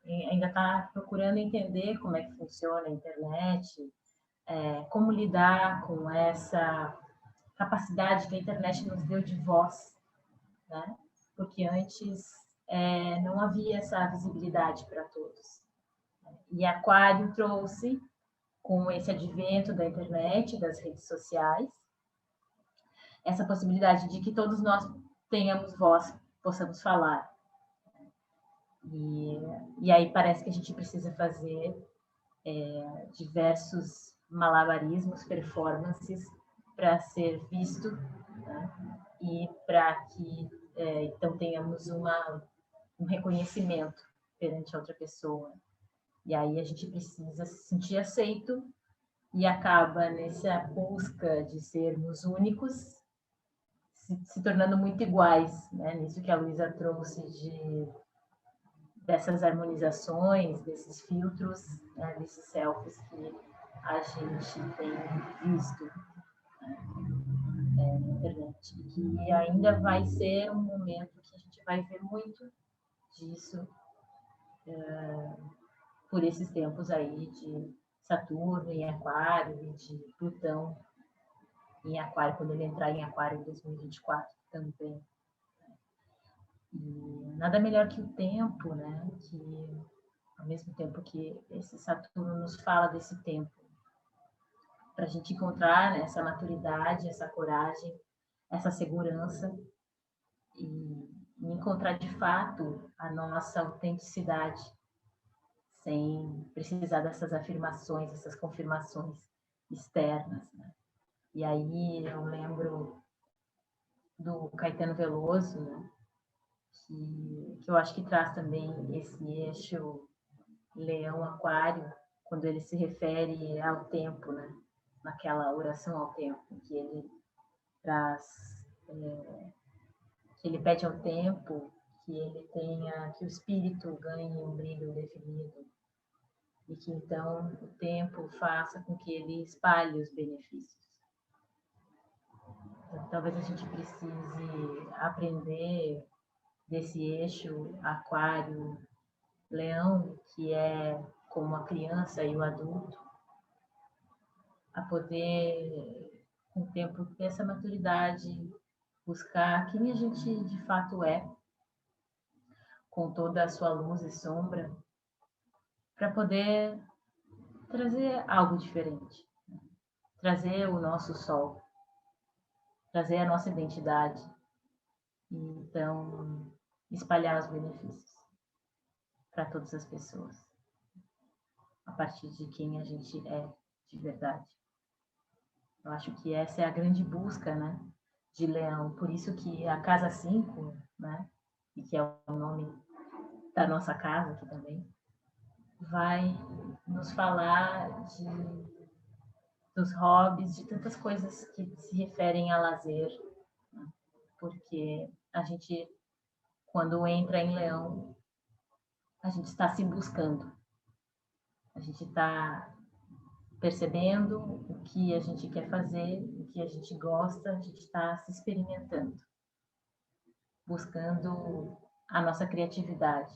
Speaker 4: né? Ainda está procurando entender como é que funciona a internet, como lidar com essa capacidade que a internet nos deu de voz, né? Porque antes não havia essa visibilidade para todos. E Aquário trouxe, com esse advento da internet, das redes sociais, essa possibilidade de que todos nós tenhamos voz, possamos falar. E aí parece que a gente precisa fazer diversos malabarismos, performances, para ser visto, né? E para que então tenhamos um reconhecimento perante a outra pessoa. E aí a gente precisa se sentir aceito e acaba nessa busca de sermos únicos, se tornando muito iguais, né? Nisso que a Luísa trouxe dessas harmonizações, desses filtros, né? Desses selfies que a gente tem visto, né, na internet. E que ainda vai ser um momento que a gente vai ver muito disso por esses tempos aí de Saturno em Aquário e de Plutão em Aquário, quando ele entrar em Aquário em 2024 também. E nada melhor que o tempo, né? Que ao mesmo tempo que esse Saturno nos fala desse tempo, para a gente encontrar, né, essa maturidade, essa coragem, essa segurança e encontrar de fato a nossa autenticidade, sem precisar dessas afirmações, essas confirmações externas, né? E aí eu lembro do Caetano Veloso, né? Que eu acho que traz também esse eixo Leão-Aquário, quando ele se refere ao tempo, né? Naquela oração ao tempo, que ele traz, que ele pede ao tempo que ele tenha, que o espírito ganhe um brilho definido e que então o tempo faça com que ele espalhe os benefícios. Então, talvez a gente precise aprender desse eixo Aquário, Leão, que é como a criança e o adulto, a poder, com o tempo, ter essa maturidade, buscar quem a gente de fato é, com toda a sua luz e sombra, para poder trazer algo diferente, trazer o nosso sol, trazer a nossa identidade, e então espalhar os benefícios para todas as pessoas, a partir de quem a gente é de verdade. Eu acho que essa é a grande busca, né, de Leão. Por isso que a Casa 5, né, e que é o nome da nossa casa aqui também, vai nos falar dos hobbies, de tantas coisas que se referem a lazer, né? Porque a gente, quando entra em Leão, a gente está se buscando, a gente está percebendo o que a gente quer fazer, o que a gente gosta, a gente está se experimentando, buscando a nossa criatividade.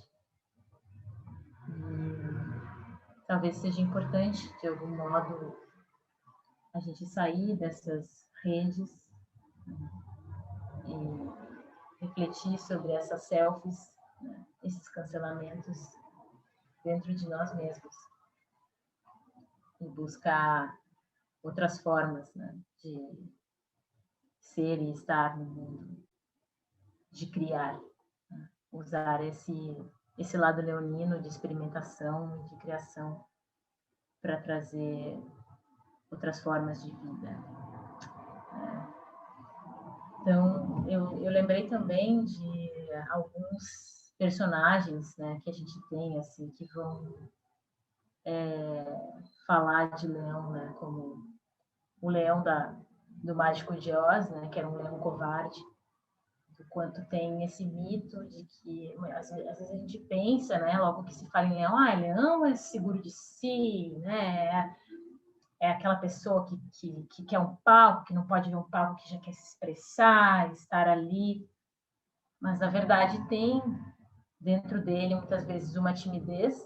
Speaker 4: E talvez seja importante, de algum modo, a gente sair dessas redes e refletir sobre essas selfies, né, esses cancelamentos dentro de nós mesmos e buscar outras formas, né, de ser e estar no mundo, de criar, né, usar esse lado leonino de experimentação e de criação para trazer outras formas de vida. Então, eu lembrei também de alguns personagens, né, que a gente tem, assim, que vão falar de leão, né, como o leão do Mágico de Oz, né, que era um leão covarde, do quanto tem esse mito de que, às vezes a gente pensa, né, logo que se fala em leão, leão é seguro de si, né, é aquela pessoa que quer um palco, que não pode ver um palco, que já quer se expressar, estar ali. Mas, na verdade, tem dentro dele, muitas vezes, uma timidez,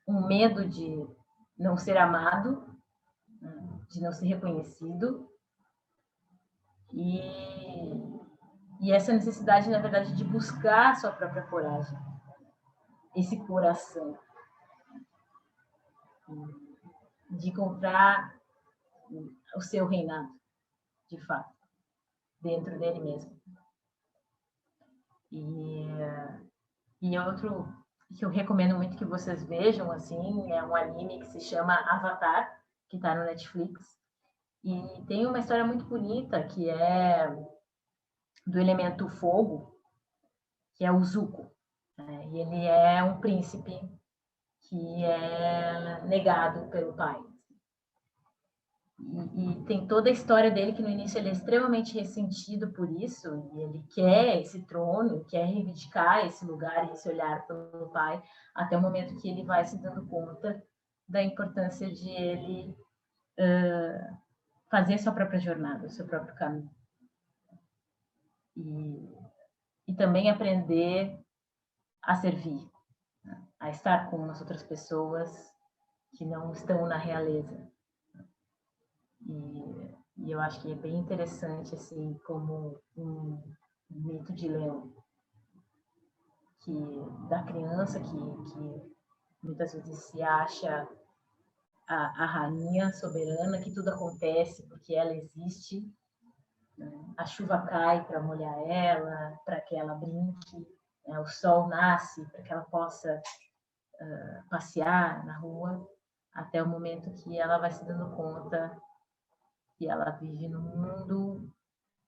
Speaker 4: um medo de não ser amado, de não ser reconhecido. E essa necessidade, na verdade, de buscar a sua própria coragem, esse coração, de encontrar o seu reinado, de fato, dentro dele mesmo. E outro que eu recomendo muito que vocês vejam, assim, é um anime que se chama Avatar, que está no Netflix. E tem uma história muito bonita, que é do elemento fogo, que é o Zuko. Né? E ele é um príncipe que é negado pelo pai. E tem toda a história dele, que no início ele é extremamente ressentido por isso, e ele quer esse trono, quer reivindicar esse lugar e esse olhar pelo pai, até o momento que ele vai se dando conta da importância de ele fazer a sua própria jornada, o seu próprio caminho. E também aprender a servir, né? A estar com as outras pessoas que não estão na realeza. E eu acho que é bem interessante, assim, como um mito de leão, da criança que muitas vezes se acha a rainha soberana, que tudo acontece porque ela existe, né? A chuva cai para molhar ela, para que ela brinque, né? O sol nasce para que ela possa passear na rua, até o momento que ela vai se dando conta que ela vive num mundo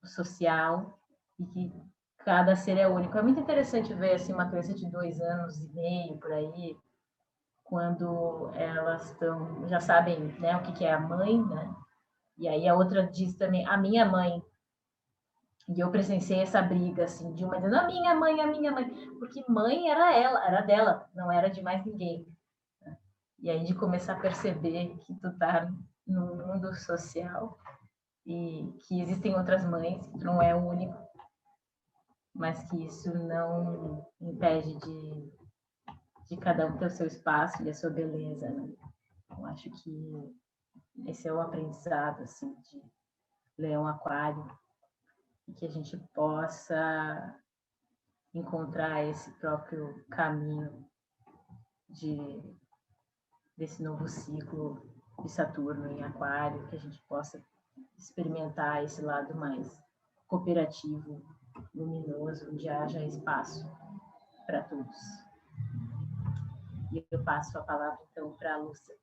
Speaker 4: social e que cada ser é único. É muito interessante ver assim, uma criança de 2 anos e meio, por aí, quando elas já sabem, né, o que é a mãe, né? E aí a outra diz também, a minha mãe. E eu presenciei essa briga, assim, de uma dizendo, a minha mãe, porque mãe era ela, era dela, não era de mais ninguém. E aí de começar a perceber que tu tá num mundo social e que existem outras mães, que tu não é o único, mas que isso não impede de cada um ter o seu espaço e a sua beleza, né? Eu acho que esse é o aprendizado, assim, de Leão Aquário, e que a gente possa encontrar esse próprio caminho desse novo ciclo de Saturno em Aquário, que a gente possa experimentar esse lado mais cooperativo, luminoso, onde haja espaço para todos. E eu passo a palavra, então, para a Lúcia.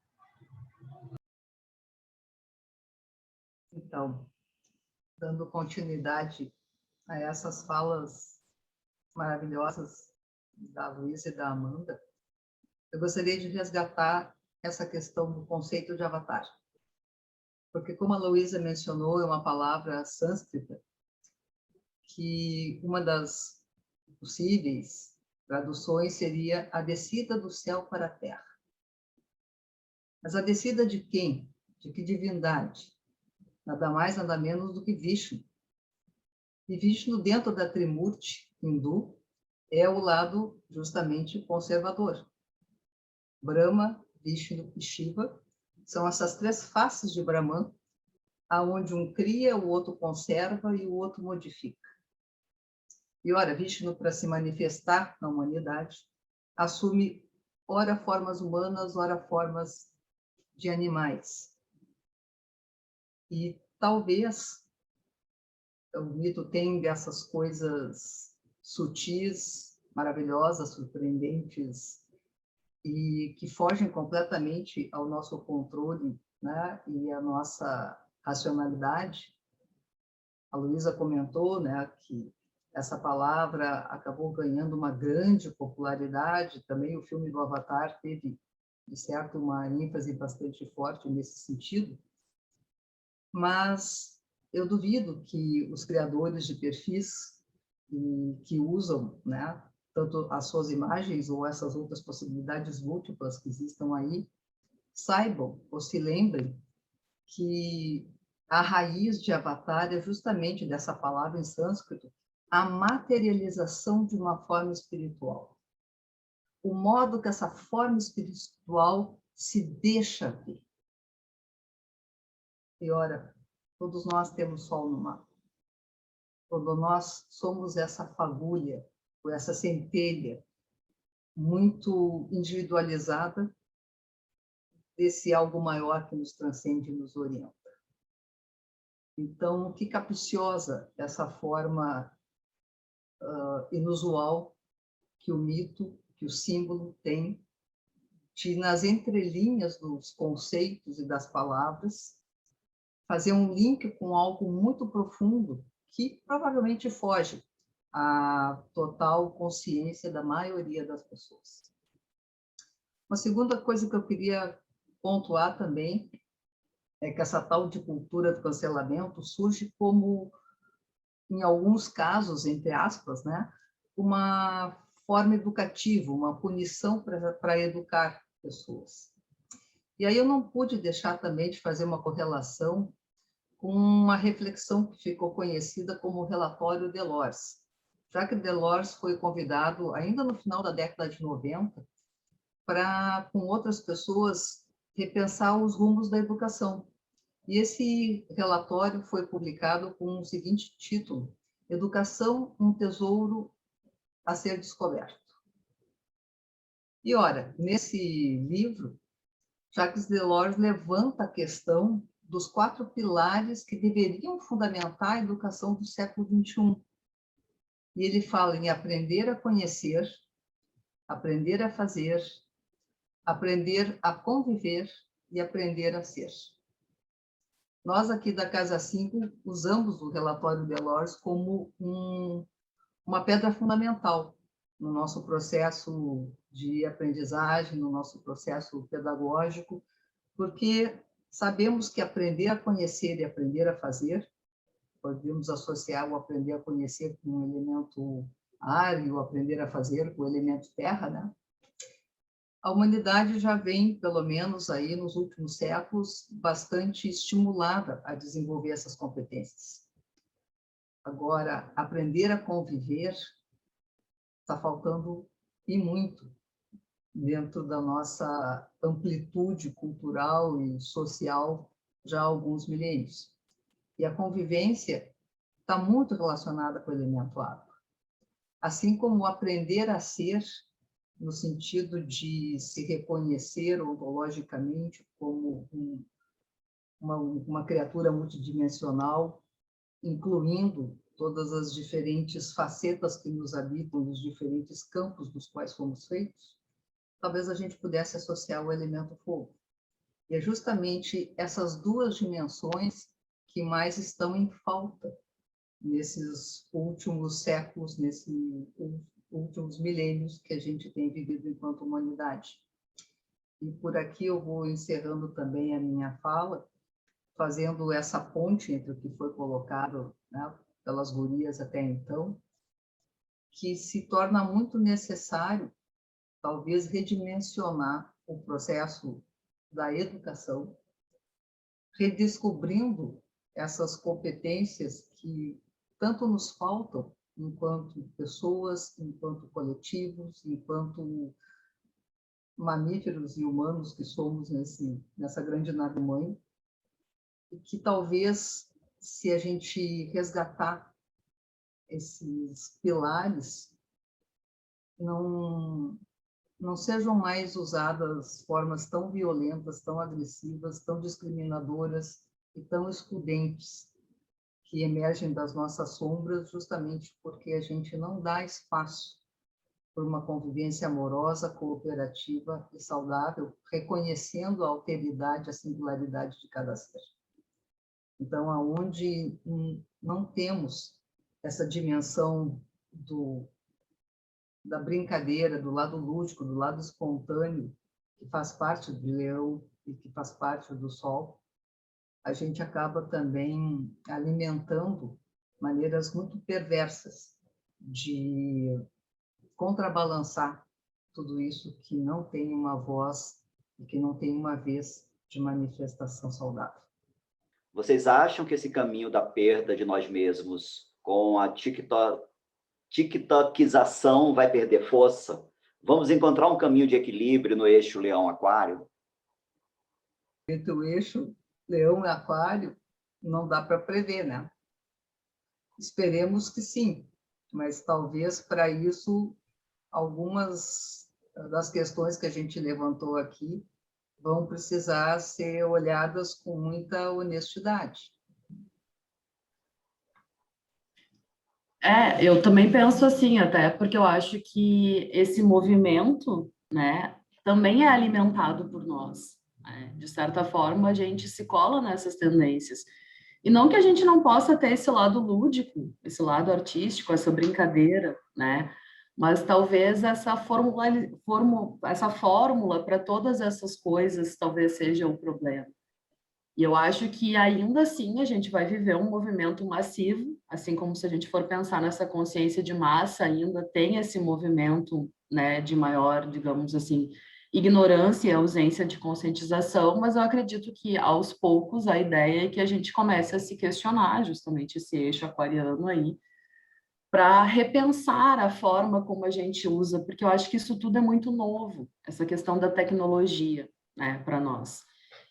Speaker 1: Então, dando continuidade a essas falas maravilhosas da Luísa e da Amanda, eu gostaria de resgatar essa questão do conceito de avatar. Porque, como a Luísa mencionou, é uma palavra sânscrita, que uma das possíveis traduções seria a descida do céu para a terra. Mas a descida de quem? De que divindade? Nada mais, nada menos do que Vishnu. E Vishnu, dentro da Trimurti hindu, é o lado justamente conservador. Brahma, Vishnu e Shiva são essas 3 faces de Brahman, aonde um cria, o outro conserva e o outro modifica. E ora, Vishnu, para se manifestar na humanidade, assume ora formas humanas, ora formas de animais. E talvez o mito tenha dessas coisas sutis, maravilhosas, surpreendentes, e que fogem completamente ao nosso controle, né, e à nossa racionalidade. A Luísa comentou, né, que essa palavra acabou ganhando uma grande popularidade. Também o filme do Avatar teve, de certo, uma ênfase bastante forte nesse sentido. Mas eu duvido que os criadores de perfis que usam, né, tanto as suas imagens ou essas outras possibilidades múltiplas que existam aí, saibam ou se lembrem que a raiz de avatar é justamente dessa palavra em sânscrito, a materialização de uma forma espiritual. O modo que essa forma espiritual se deixa ver. E ora, todos nós temos sol no mapa. Quando nós somos essa fagulha, ou essa centelha muito individualizada desse algo maior que nos transcende e nos orienta. Então, que capriciosa essa forma inusual que o mito, que o símbolo tem, de, nas entrelinhas dos conceitos e das palavras, fazer um link com algo muito profundo que provavelmente foge à total consciência da maioria das pessoas. Uma segunda coisa que eu queria pontuar também é que essa tal de cultura do cancelamento surge como, em alguns casos, entre aspas, né, uma forma educativa, uma punição para educar pessoas. E aí eu não pude deixar também de fazer uma correlação com uma reflexão que ficou conhecida como o relatório Delors. Jacques Delors foi convidado, ainda no final da década de 90, para, com outras pessoas, repensar os rumos da educação. E esse relatório foi publicado com o seguinte título: Educação, um tesouro a ser descoberto. E, ora, nesse livro, Jacques Delors levanta a questão dos 4 pilares que deveriam fundamentar a educação do século XXI. E ele fala em aprender a conhecer, aprender a fazer, aprender a conviver e aprender a ser. Nós aqui da Casa 5 usamos o relatório Delors como uma pedra fundamental no nosso processo de aprendizagem, no nosso processo pedagógico, porque sabemos que aprender a conhecer e aprender a fazer, podemos associar o aprender a conhecer com o elemento ar e o aprender a fazer com o elemento terra, né? A humanidade já vem, pelo menos aí nos últimos séculos, bastante estimulada a desenvolver essas competências. Agora, aprender a conviver está faltando e muito dentro da nossa amplitude cultural e social já há alguns milênios. E a convivência está muito relacionada com o elemento água. Assim como aprender a ser, no sentido de se reconhecer ontologicamente como uma criatura multidimensional, incluindo todas as diferentes facetas que nos habitam, nos diferentes campos dos quais fomos feitos, talvez a gente pudesse associar o elemento fogo. E é justamente essas 2 dimensões que mais estão em falta nesses últimos séculos, nesses últimos milênios que a gente tem vivido enquanto humanidade. E por aqui eu vou encerrando também a minha fala, fazendo essa ponte entre o que foi colocado, né, pelas gurias até então, que se torna muito necessário, talvez, redimensionar o processo da educação, redescobrindo essas competências que tanto nos faltam enquanto pessoas, enquanto coletivos, enquanto mamíferos e humanos que somos nessa grande nave-mãe, e que talvez, se a gente resgatar esses pilares, não sejam mais usadas formas tão violentas, tão agressivas, tão discriminadoras e tão excludentes que emergem das nossas sombras, justamente porque a gente não dá espaço por uma convivência amorosa, cooperativa e saudável, reconhecendo a alteridade, a singularidade de cada ser. Então, aonde não temos essa dimensão da brincadeira, do lado lúdico, do lado espontâneo, que faz parte do leão e que faz parte do sol, a gente acaba também alimentando maneiras muito perversas de contrabalançar tudo isso que não tem uma voz e que não tem uma vez de manifestação saudável.
Speaker 5: Vocês acham que esse caminho da perda de nós mesmos com a tiktokização vai perder força? Vamos encontrar um caminho de equilíbrio no eixo Leão-Aquário?
Speaker 1: Entre o eixo Leão e Aquário, não dá para prever, né? Esperemos que sim, mas talvez para isso algumas das questões que a gente levantou aqui vão precisar ser olhadas com muita honestidade.
Speaker 2: Eu também penso assim, até porque eu acho que esse movimento, né, também é alimentado por nós. Né? De certa forma, a gente se cola nessas tendências. E não que a gente não possa ter esse lado lúdico, esse lado artístico, essa brincadeira, né? Mas talvez essa fórmula para todas essas coisas talvez seja o problema. E eu acho que ainda assim a gente vai viver um movimento massivo, assim como se a gente for pensar nessa consciência de massa, ainda tem esse movimento, né, de maior, digamos assim, ignorância e ausência de conscientização, mas eu acredito que aos poucos a ideia é que a gente comece a se questionar justamente esse eixo aquariano aí, para repensar a forma como a gente usa, porque eu acho que isso tudo é muito novo, essa questão da tecnologia, né, para nós.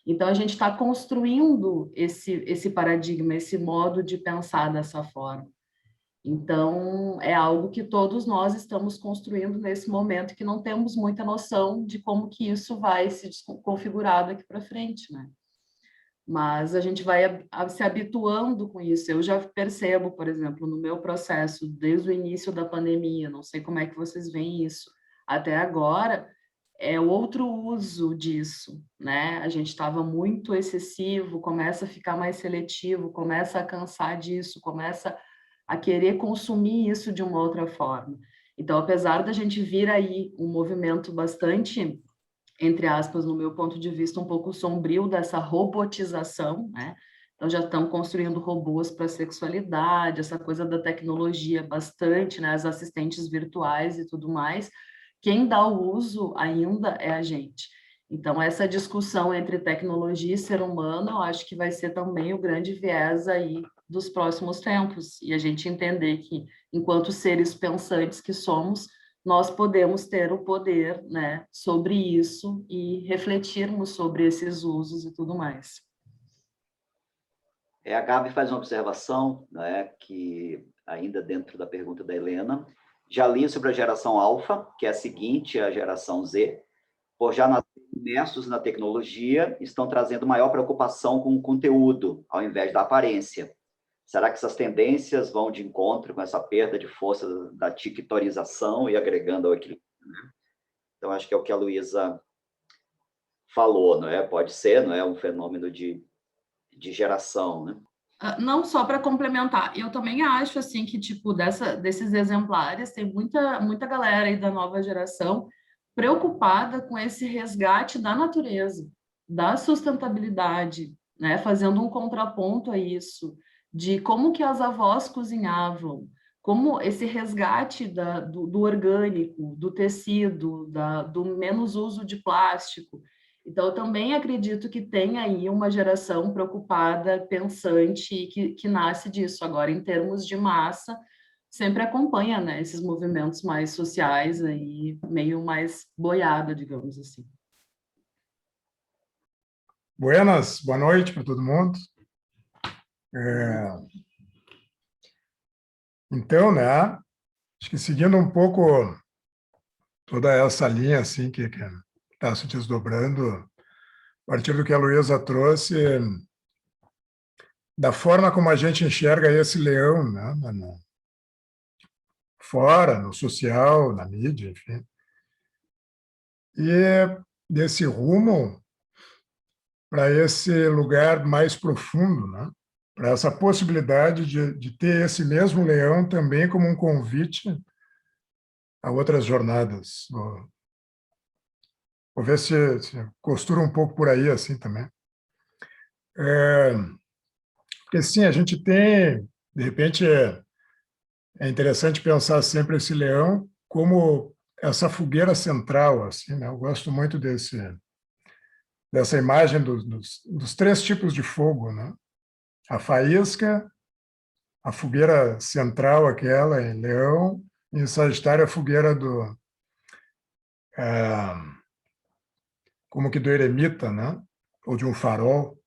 Speaker 2: Então, a gente está construindo esse paradigma, esse modo de pensar dessa forma. Então, é algo que todos nós estamos construindo nesse momento, que não temos muita noção de como que isso vai se configurar daqui para frente, né? Mas a gente vai se habituando com isso. Eu já percebo, por exemplo, no meu processo, desde o início da pandemia, não sei como é que vocês veem isso, até agora, é outro uso disso, né? A gente estava muito excessivo, começa a ficar mais seletivo, começa a cansar disso, começa a querer consumir isso de uma outra forma. Então, apesar da gente vir aí um movimento bastante, entre aspas, no meu ponto de vista, um pouco sombrio dessa robotização, né? Então, já estão construindo robôs para sexualidade, essa coisa da tecnologia bastante, né? As assistentes virtuais e tudo mais. Quem dá o uso ainda é a gente. Então, essa discussão entre tecnologia e ser humano, eu acho que vai ser também o grande viés aí dos próximos tempos. E a gente entender que, enquanto seres pensantes que somos, nós podemos ter o poder, né, sobre isso e refletirmos sobre esses usos e tudo mais.
Speaker 5: A Gabi faz uma observação, né, que ainda dentro da pergunta da Helena, já li sobre a geração alfa, que é a seguinte à geração Z, por já nascer imersos na tecnologia, estão trazendo maior preocupação com o conteúdo, ao invés da aparência. Será que essas tendências vão de encontro com essa perda de força da tiktorização e agregando ao equilíbrio? Né? Então, acho que é o que a Luísa falou, não é? Pode ser, não é? Um fenômeno de geração, né?
Speaker 2: Não, só para complementar, eu também acho assim que, tipo, desses exemplares, tem muita galera aí da nova geração preocupada com esse resgate da natureza, da sustentabilidade, né? Fazendo um contraponto a isso, de como que as avós cozinhavam, como esse resgate do orgânico, do tecido, do menos uso de plástico. Então, eu também acredito que tem aí uma geração preocupada, pensante, e que nasce disso. Agora, em termos de massa, sempre acompanha, né, esses movimentos mais sociais, aí, meio mais boiada, digamos assim.
Speaker 6: Buenas, boa noite para todo mundo. Então, né, acho que seguindo um pouco toda essa linha assim que está se desdobrando, a partir do que a Luísa trouxe, da forma como a gente enxerga esse leão, né, fora, no social, na mídia, enfim, e desse rumo para esse lugar mais profundo, né? Para essa possibilidade de ter esse mesmo leão também como um convite a outras jornadas. Vou ver se costura um pouco por aí assim também. Porque sim, a gente tem, de repente, é interessante pensar sempre esse leão como essa fogueira central, assim, né? Eu gosto muito dessa imagem dos três tipos de fogo, né? A faísca, a fogueira central, aquela em Leão, e em Sagitário, a fogueira como que do eremita, né? Ou de um farol.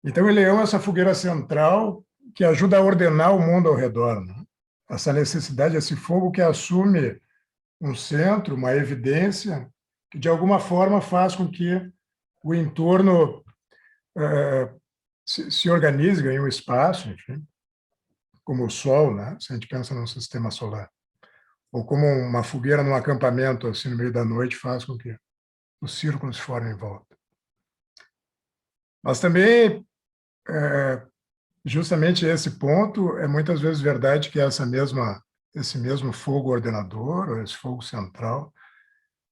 Speaker 6: Então, em Leão, essa fogueira central que ajuda a ordenar o mundo ao redor, né? Essa necessidade, esse fogo que assume um centro, uma evidência, que de alguma forma faz com que o entorno se organize, ganhe um espaço, enfim, como o Sol, né? Se a gente pensa num sistema solar. Ou como uma fogueira num acampamento, assim, no meio da noite, faz com que os círculos se formem em volta. Mas também, justamente esse ponto, é muitas vezes verdade que esse mesmo fogo ordenador, ou esse fogo central,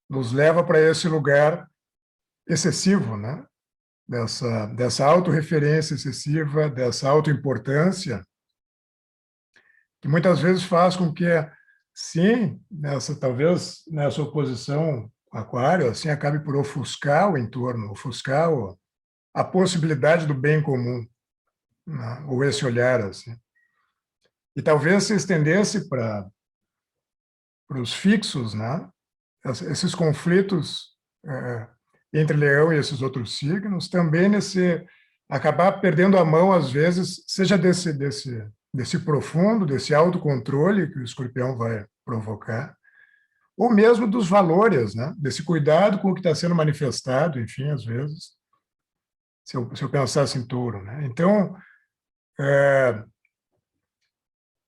Speaker 6: nos leva para esse lugar excessivo, né? Dessa autorreferência excessiva, dessa autoimportância, que muitas vezes faz com que, sim, talvez nessa oposição com Aquário, assim, acabe por ofuscar o entorno, ofuscar a possibilidade do bem comum, né? Ou esse olhar, assim. E talvez se estendesse para os fixos, né? Esses conflitos entre Leão e esses outros signos, também acabar perdendo a mão, às vezes, seja desse profundo, desse autocontrole que o escorpião vai provocar, ou mesmo dos valores, né? Desse cuidado com o que está sendo manifestado, enfim, às vezes, se eu pensasse em touro, né? Então,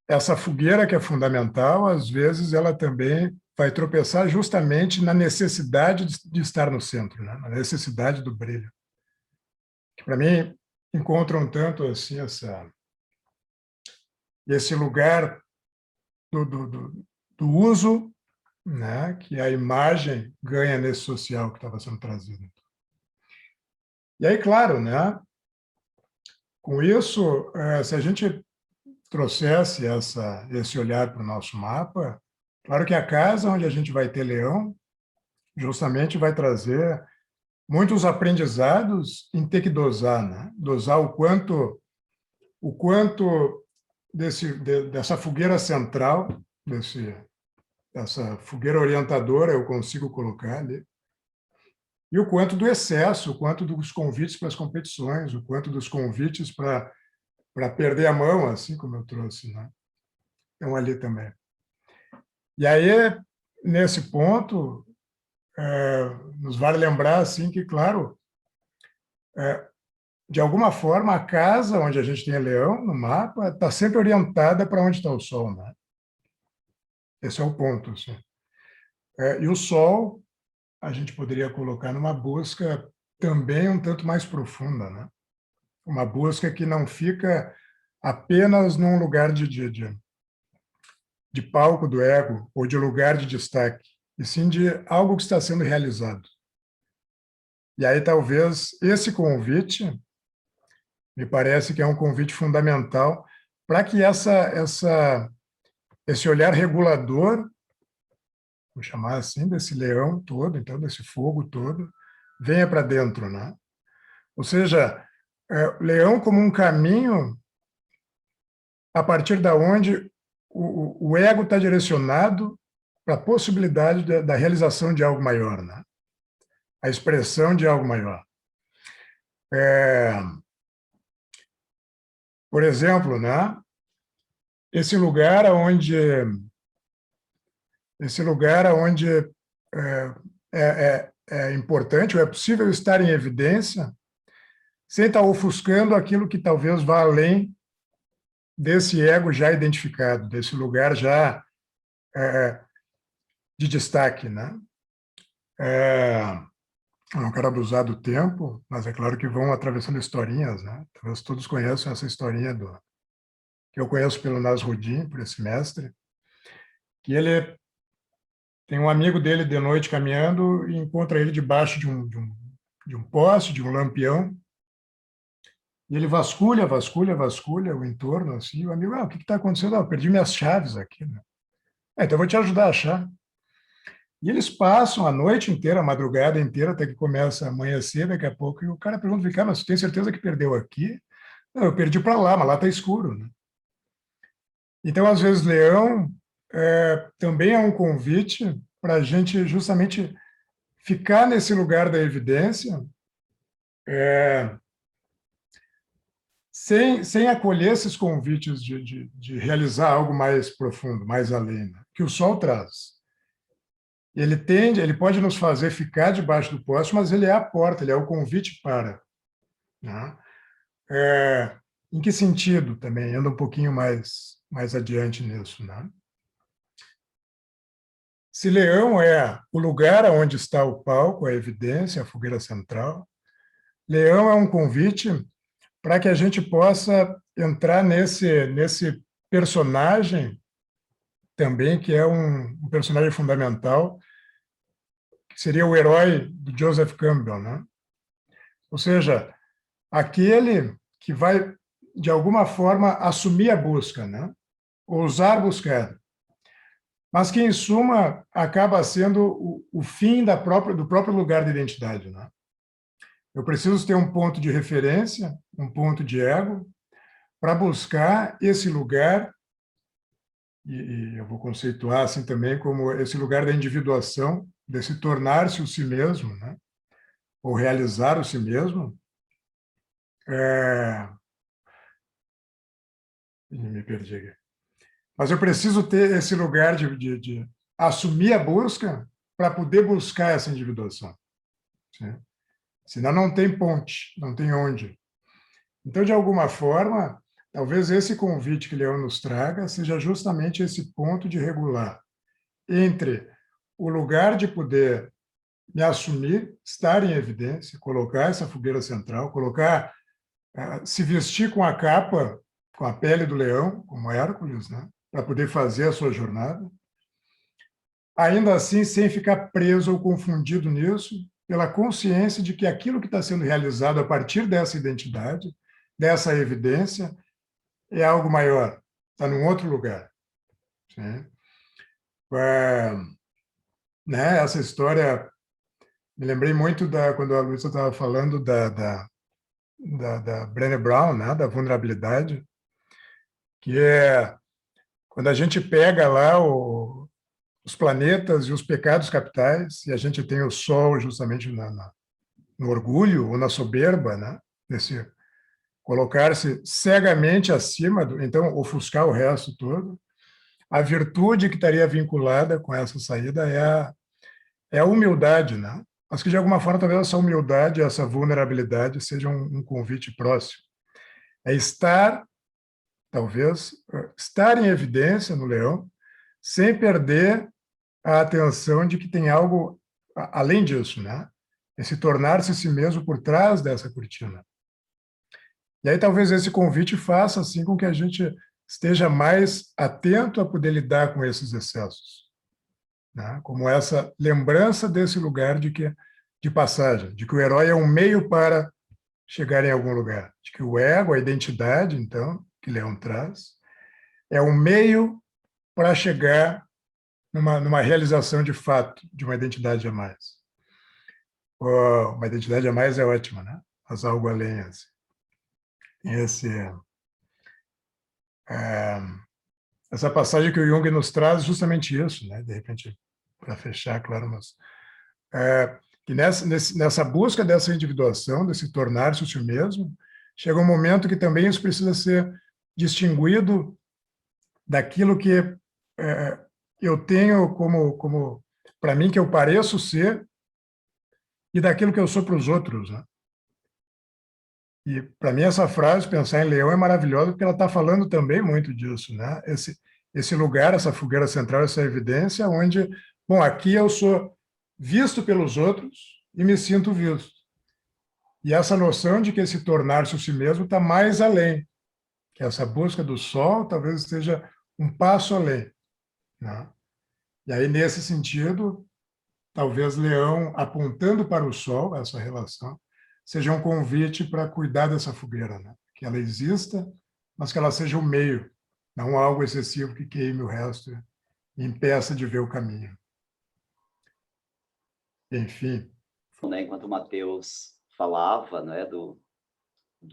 Speaker 6: essa fogueira que é fundamental, às vezes, ela também vai tropeçar justamente na necessidade de estar no centro, né? Na necessidade do brilho. Que, para mim, encontra um tanto assim, esse lugar do uso, né, que a imagem ganha nesse social que estava sendo trazido. E aí, claro, né, com isso, se a gente trouxesse esse olhar para o nosso mapa, claro que a casa onde a gente vai ter leão justamente vai trazer muitos aprendizados em ter que dosar, né? Dosar o quanto dessa fogueira central, dessa fogueira orientadora eu consigo colocar ali, e o quanto do excesso, o quanto dos convites para as competições, o quanto dos convites para perder a mão, assim como eu trouxe, né? Então, ali também. E aí, nesse ponto, nos vale lembrar assim, que, claro, de alguma forma, a casa onde a gente tem leão no mapa está sempre orientada para onde está o Sol, né? Esse é o ponto. Assim. E o Sol, a gente poderia colocar numa busca também um tanto mais profunda, né? Uma busca que não fica apenas num lugar de palco do ego ou de lugar de destaque, e sim de algo que está sendo realizado. E aí, talvez, esse convite, me parece que é um convite fundamental para que esse olhar regulador, vou chamar assim, desse leão todo, então, desse fogo todo, venha para dentro, né? Ou seja, leão como um caminho a partir da onde o ego está direcionado para a possibilidade da realização de algo maior, né? A expressão de algo maior. Por exemplo, né? Esse lugar onde é importante, ou é possível estar em evidência, sem estar ofuscando aquilo que talvez vá além desse ego já identificado, desse lugar já de destaque, né? Eu não quero abusar do tempo, mas é claro que vão atravessando historinhas, né? Talvez todos conheçam essa historinha que eu conheço pelo Nasruddin, por esse mestre, que ele tem um amigo dele de noite caminhando e encontra ele debaixo de um poste, de um lampião, e ele vasculha o entorno, assim, e o amigo, o que está acontecendo? Eu perdi minhas chaves aqui, né? Então eu vou te ajudar a achar. E eles passam a noite inteira, a madrugada inteira, até que começa a amanhecer, daqui a pouco, e o cara pergunta, cara, mas você tem certeza que perdeu aqui? Não, eu perdi para lá, mas lá está escuro, né? Então, às vezes, leão também é um convite para a gente justamente ficar nesse lugar da evidência, sem acolher esses convites de realizar algo mais profundo, mais além, né? Que o Sol traz. Ele pode nos fazer ficar debaixo do poste, mas ele é a porta, ele é o convite para. Né? Em que sentido também? Anda um pouquinho mais adiante nisso. Né? Se leão é o lugar onde está o palco, a evidência, a fogueira central, leão é um convite para que a gente possa entrar nesse personagem também, que é um personagem fundamental, que seria o herói do Joseph Campbell, né? Ou seja, aquele que vai, de alguma forma, assumir a busca, né? Ousar buscar, mas que, em suma, acaba sendo o fim do próprio lugar de identidade, né? Eu preciso ter um ponto de referência, um ponto de ego, para buscar esse lugar, e eu vou conceituar assim também como esse lugar da individuação, desse tornar-se o si mesmo, né? Ou realizar o si mesmo, Me perdi aqui. Mas eu preciso ter esse lugar de assumir a busca para poder buscar essa individuação. Sim? Senão não tem ponte, não tem onde. Então, de alguma forma, talvez esse convite que Leão nos traga seja justamente esse ponto de regular entre o lugar de poder me assumir, estar em evidência, colocar essa fogueira central, colocar, se vestir com a capa, com a pele do leão, como Hércules, né, para poder fazer a sua jornada, ainda assim sem ficar preso ou confundido nisso, pela consciência de que aquilo que está sendo realizado a partir dessa identidade, dessa evidência, é algo maior, está num outro lugar. Sim? Né, essa história, me lembrei muito quando a Luísa estava falando da Brené Brown, né, da vulnerabilidade, que é quando a gente pega lá os planetas e os pecados capitais, e a gente tem o Sol justamente no orgulho ou na soberba, né, nesse colocar-se cegamente acima, então ofuscar o resto todo. A virtude que estaria vinculada com essa saída é a humildade, né? Mas que, de alguma forma, talvez essa humildade, essa vulnerabilidade seja um convite próximo. É estar, talvez, estar em evidência no leão, sem perder a atenção de que tem algo além disso, né? É se tornar-se si mesmo por trás dessa cortina. E aí talvez esse convite faça assim com que a gente esteja mais atento a poder lidar com esses excessos, né? Como essa lembrança desse lugar de passagem, de que o herói é um meio para chegar em algum lugar, de que o ego, a identidade, então, que Leão traz, é um meio para chegar numa realização de fato de uma identidade a mais. Uma identidade a mais é ótima, né? Mas algo além, assim. Essa passagem que o Jung nos traz justamente isso, né? De repente, para fechar, claro, mas que nessa busca dessa individuação, desse tornar-se o si mesmo, chega um momento que também isso precisa ser distinguido daquilo que eu tenho como para mim, que eu pareço ser, e daquilo que eu sou para os outros, né? E, para mim, essa frase, pensar em leão, é maravilhosa, porque ela está falando também muito disso, né? Esse lugar, essa fogueira central, essa evidência, onde, bom, aqui eu sou visto pelos outros e me sinto visto. E essa noção de que esse tornar-se o si mesmo está mais além, que essa busca do sol talvez esteja um passo além, né? E aí, nesse sentido, talvez Leão, apontando para o sol, essa relação, seja um convite para cuidar dessa fogueira, né? Que ela exista, mas que ela seja o meio, não algo excessivo que queime o resto e impeça de ver o caminho. Enfim.
Speaker 5: Enquanto o Mateus falava, né,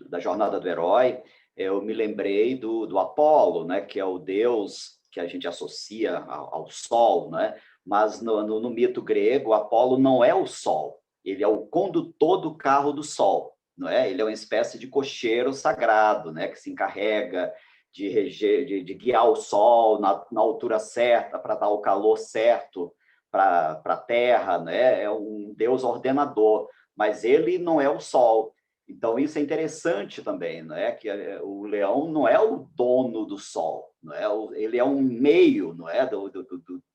Speaker 5: da jornada do herói, eu me lembrei do Apolo, né, que é o deus que a gente associa ao sol, né? Mas no mito grego, Apolo não é o sol, ele é o condutor do carro do sol, não é? Ele é uma espécie de cocheiro sagrado, né, que se encarrega de guiar o sol na altura certa, para dar o calor certo para a Terra, né? É um deus ordenador, mas ele não é o sol. Então, isso é interessante também, não é? Que o leão não é o dono do sol, não é? Ele é um meio, não é?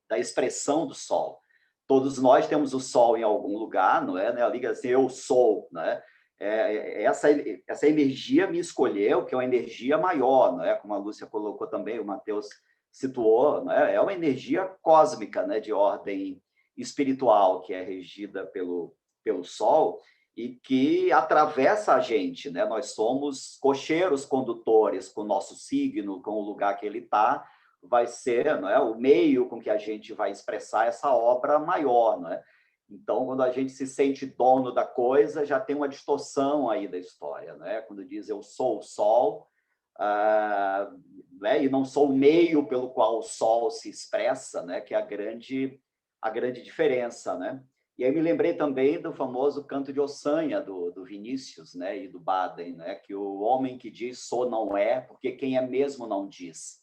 Speaker 5: Da expressão do sol. Todos nós temos o sol em algum lugar, não é? A liga assim, eu sou, né? Essa energia me escolheu, que é uma energia maior, não é? Como a Lúcia colocou também, o Mateus situou, não é? É uma energia cósmica, né? De ordem espiritual, que é regida pelo sol, e que atravessa a gente, né? Nós somos cocheiros condutores com o nosso signo, com o lugar que ele está, vai ser, não é, o meio com que a gente vai expressar essa obra maior, não é? Então, quando a gente se sente dono da coisa, já tem uma distorção aí da história, né? Quando diz eu sou o sol, né? E não sou o meio pelo qual o sol se expressa, né? Que é a grande diferença, né? E aí me lembrei também do famoso canto de Ossanha, do Vinícius, né, e do Baden, né, que o homem que diz sou não é, porque quem é mesmo não diz.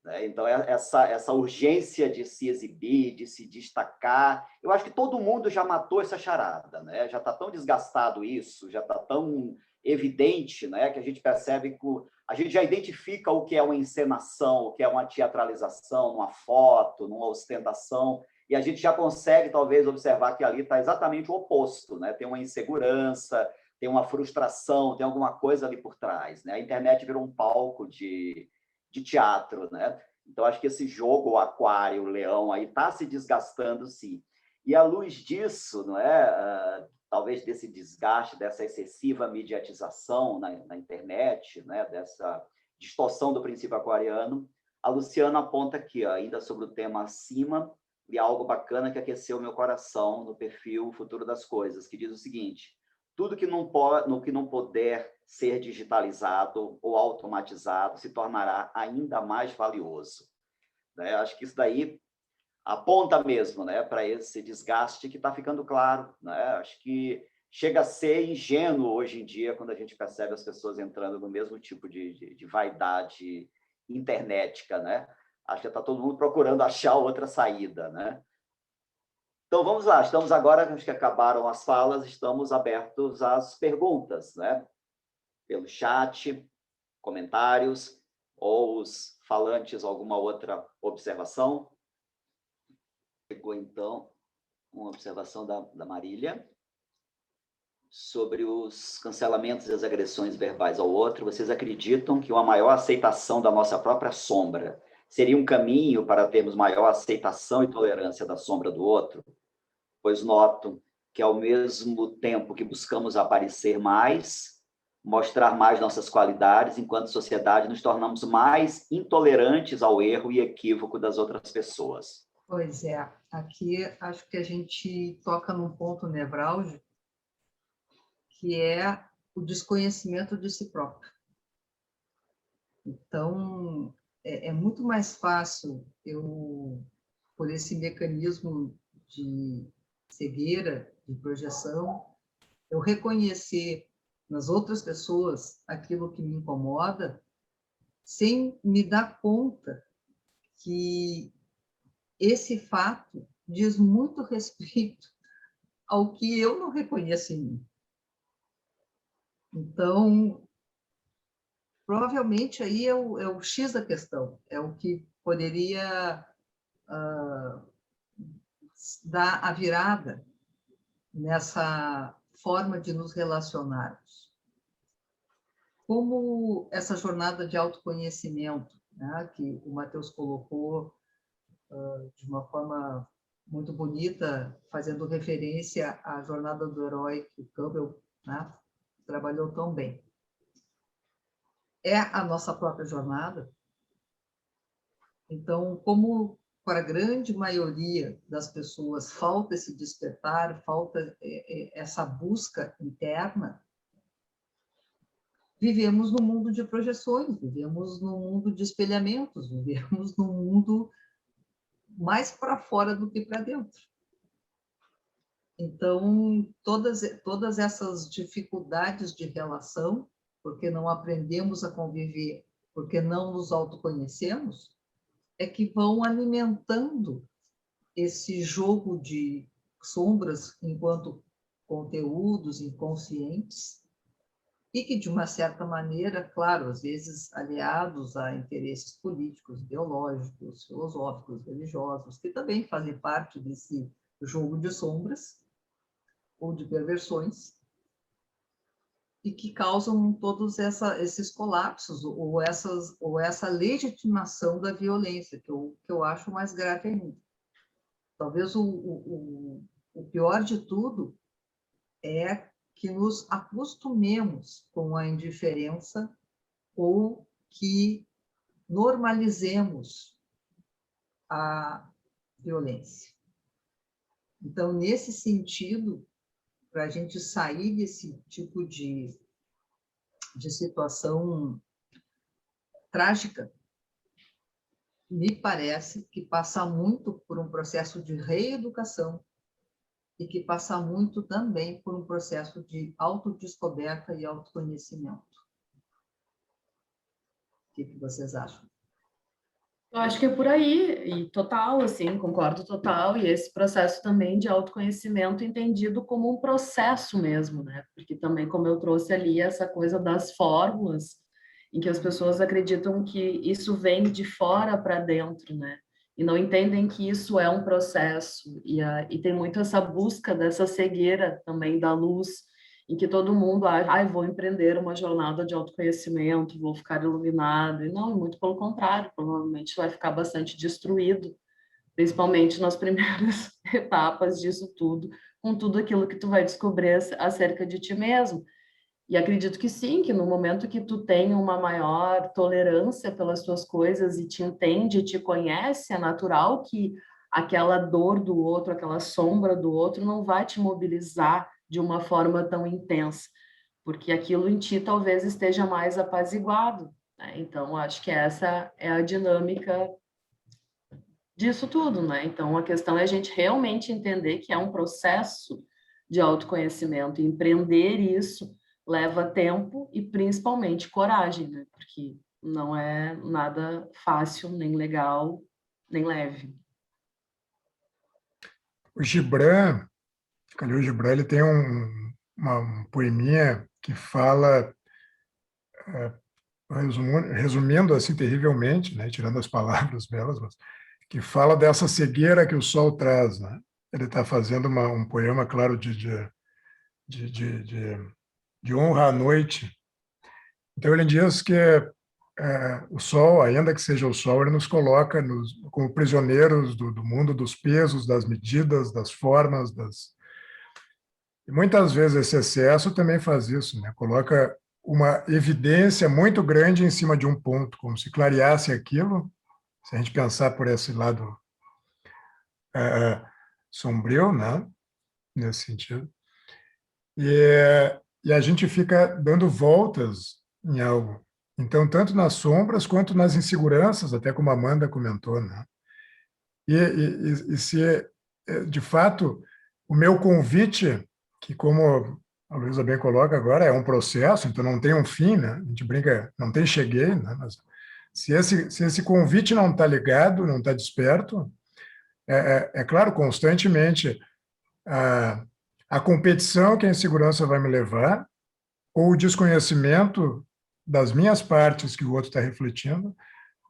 Speaker 5: Né? Então, essa urgência de se exibir, de se destacar, eu acho que todo mundo já matou essa charada, né? Já está tão desgastado isso, já está tão evidente, né, que a gente percebe que a gente já identifica o que é uma encenação, o que é uma teatralização, numa foto, numa ostentação, e a gente já consegue, talvez, observar que ali está exatamente o oposto, né? Tem uma insegurança, tem uma frustração, tem alguma coisa ali por trás, né? A internet virou um palco de teatro, né? Então, acho que esse jogo, o aquário, o leão, aí está se desgastando, sim. E à luz disso, não é? Talvez desse desgaste, dessa excessiva mediatização na internet, né? Dessa distorção do princípio aquariano, a Luciana aponta aqui, ó, ainda sobre o tema acima, e algo bacana que aqueceu meu coração no perfil Futuro das Coisas, que diz o seguinte: tudo que não puder ser digitalizado ou automatizado se tornará ainda mais valioso. Né? Acho que isso daí aponta mesmo, né, para esse desgaste que está ficando claro. Né? Acho que chega a ser ingênuo hoje em dia quando a gente percebe as pessoas entrando no mesmo tipo de vaidade internética, né? Acho que está todo mundo procurando achar outra saída, né? Então, vamos lá. Estamos agora, acho que acabaram as falas, estamos abertos às perguntas, né? Pelo chat, comentários, ou os falantes, alguma outra observação. Chegou, então, uma observação da Marília sobre os cancelamentos e as agressões verbais ao outro. Vocês acreditam que uma maior aceitação da nossa própria sombra seria um caminho para termos maior aceitação e tolerância da sombra do outro? Pois noto que, ao mesmo tempo que buscamos aparecer mais, mostrar mais nossas qualidades, enquanto sociedade, nos tornamos mais intolerantes ao erro e equívoco das outras pessoas.
Speaker 1: Pois é, aqui acho que a gente toca num ponto nevrálgico, que é o desconhecimento de si próprio. Então, é muito mais fácil eu, por esse mecanismo de cegueira, de projeção, eu reconhecer nas outras pessoas aquilo que me incomoda, sem me dar conta que esse fato diz muito respeito ao que eu não reconheço em mim. Então, provavelmente aí é o X da questão, é o que poderia dar a virada nessa forma de nos relacionarmos. Como essa jornada de autoconhecimento, né, que o Matheus colocou de uma forma muito bonita, fazendo referência à jornada do herói que o Campbell, né, trabalhou tão bem. É a nossa própria jornada. Então, como para a grande maioria das pessoas falta esse despertar, falta essa busca interna, vivemos num mundo de projeções, vivemos num mundo de espelhamentos, vivemos num mundo mais para fora do que para dentro. Então, todas essas dificuldades de relação, porque não aprendemos a conviver, porque não nos autoconhecemos, é que vão alimentando esse jogo de sombras enquanto conteúdos inconscientes e que, de uma certa maneira, claro, às vezes aliados a interesses políticos, ideológicos, filosóficos, religiosos, que também fazem parte desse jogo de sombras ou de perversões, e que causam todos esses colapsos ou essa legitimação da violência, que eu acho mais grave ainda. Talvez o pior de tudo é que nos acostumemos com a indiferença ou que normalizemos a violência. Então, nesse sentido, para a gente sair desse tipo de situação trágica, me parece que passa muito por um processo de reeducação e que passa muito também por um processo de autodescoberta e autoconhecimento. O que vocês acham?
Speaker 2: Eu acho que é por aí, e total, assim, concordo total, e esse processo também de autoconhecimento entendido como um processo mesmo, né? Porque também, como eu trouxe ali, essa coisa das fórmulas, em que as pessoas acreditam que isso vem de fora para dentro, né? E não entendem que isso é um processo, e tem muito essa busca dessa cegueira também da luz, em que todo mundo acha, vou empreender uma jornada de autoconhecimento, vou ficar iluminado. E não, muito pelo contrário, provavelmente vai ficar bastante destruído, principalmente nas primeiras etapas disso tudo, com tudo aquilo que tu vai descobrir acerca de ti mesmo. E acredito que sim, que no momento que tu tem uma maior tolerância pelas tuas coisas e te entende, te conhece, é natural que aquela dor do outro, aquela sombra do outro não vai te mobilizar de uma forma tão intensa, porque aquilo em ti talvez esteja mais apaziguado, né? Então, acho que essa é a dinâmica disso tudo, né? Então, a questão é a gente realmente entender que é um processo de autoconhecimento, e empreender isso leva tempo e principalmente coragem, né? Porque não é nada fácil, nem legal, nem leve.
Speaker 6: O Gibran, Khalil Gibran, ele tem um poeminha que fala, resumindo assim terrivelmente, né, tirando as palavras belas, mas que fala dessa cegueira que o sol traz, né? Ele está fazendo um poema, claro, de honra à noite. Então ele diz que o sol, ainda que seja o sol, ele nos coloca como prisioneiros do mundo dos pesos, das medidas, das formas, E muitas vezes esse excesso também faz isso, né? Coloca uma evidência muito grande em cima de um ponto, como se clareasse aquilo, se a gente pensar por esse lado sombrio, né? Nesse sentido. E a gente fica dando voltas em algo. Então, tanto nas sombras quanto nas inseguranças, até como a Amanda comentou, né? E se, de fato, o meu convite, que como a Luísa bem coloca agora, é um processo, então não tem um fim, né? A gente brinca, não tem cheguei, né? Mas se esse convite não está ligado, não está desperto, é claro, constantemente, a competição que a insegurança vai me levar, ou o desconhecimento das minhas partes que o outro está refletindo,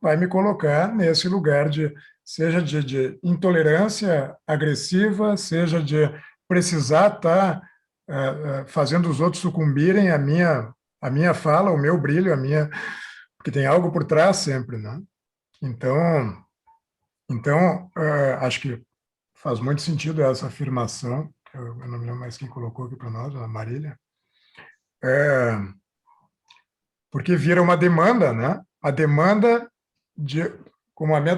Speaker 6: vai me colocar nesse lugar seja de intolerância agressiva, seja de precisar estar fazendo os outros sucumbirem à minha fala, o meu brilho, porque tem algo por trás sempre, né? Então acho que faz muito sentido essa afirmação, que eu não me lembro mais quem colocou aqui para nós, a Marília, porque vira uma demanda, né? A demanda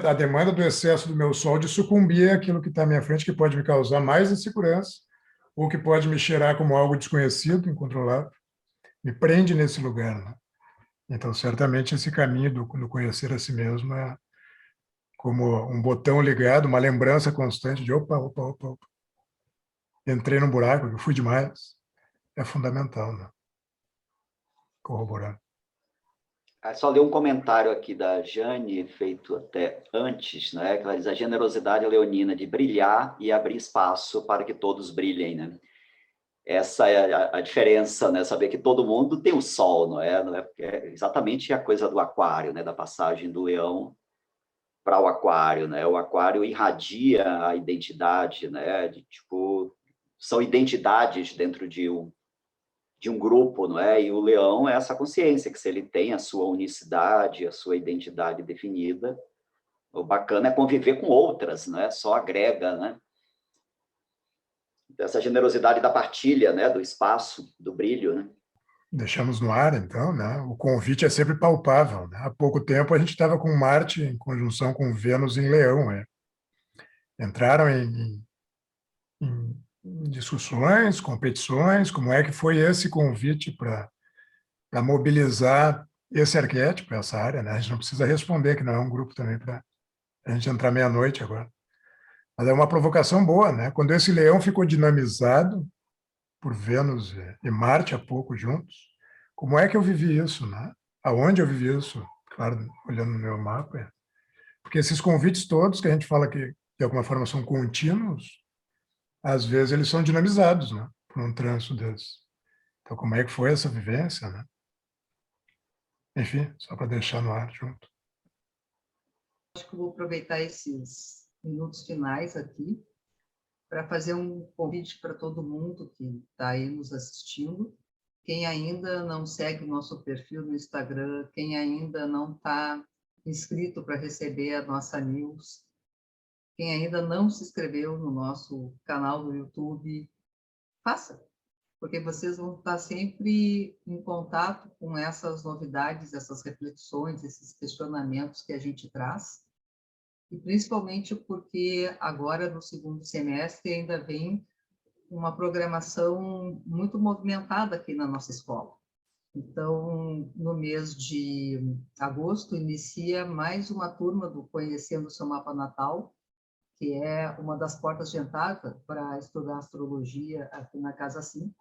Speaker 6: a demanda do excesso do meu sol de sucumbir àquilo que está à minha frente, que pode me causar mais insegurança, ou que pode me cheirar como algo desconhecido, incontrolável, me prende nesse lugar, né? Então, certamente, esse caminho do conhecer a si mesmo é como um botão ligado, uma lembrança constante de opa, entrei num buraco, eu fui demais. É fundamental, né? Corroborar.
Speaker 5: Só ler um comentário aqui da Jane, feito até antes, né? Que ela diz: a generosidade leonina de brilhar e abrir espaço para que todos brilhem, né? Essa é a diferença, né? Saber que todo mundo tem o sol, não é? Não é? É exatamente a coisa do aquário, né? Da passagem do leão para o aquário, né? O aquário irradia a identidade, né? São identidades dentro de um grupo, não é? E o leão é essa consciência, que se ele tem a sua unicidade, a sua identidade definida, o bacana é conviver com outras, não é? Só agrega, né? Essa generosidade da partilha, né? Do espaço, do brilho, né?
Speaker 6: Deixamos no ar, então, né? O convite é sempre palpável, né? Há pouco tempo a gente estava com Marte em conjunção com Vênus em Leão, né? Entraram em discussões, competições, como é que foi esse convite para mobilizar esse arquétipo, essa área, né? A gente não precisa responder, que não é um grupo também para a gente entrar meia-noite agora. Mas é uma provocação boa, né? Quando esse leão ficou dinamizado por Vênus e Marte há pouco juntos, como é que eu vivi isso, né? Aonde eu vivi isso? Claro, olhando no meu mapa. Porque esses convites todos que a gente fala que, de alguma forma, são contínuos, às vezes eles são dinamizados, né? Por um trânsito desses. Então, como é que foi essa vivência, né? Enfim, só para deixar no ar junto.
Speaker 1: Acho que eu vou aproveitar esses minutos finais aqui para fazer um convite para todo mundo que está aí nos assistindo. Quem ainda não segue o nosso perfil no Instagram, quem ainda não está inscrito para receber a nossa news, quem ainda não se inscreveu no nosso canal do YouTube, faça, porque vocês vão estar sempre em contato com essas novidades, essas reflexões, esses questionamentos que a gente traz, e principalmente porque agora, no segundo semestre, ainda vem uma programação muito movimentada aqui na nossa escola. Então, no mês de agosto, inicia mais uma turma do Conhecendo o Seu Mapa Natal, que é uma das portas de entrada para estudar astrologia aqui na Casa 5.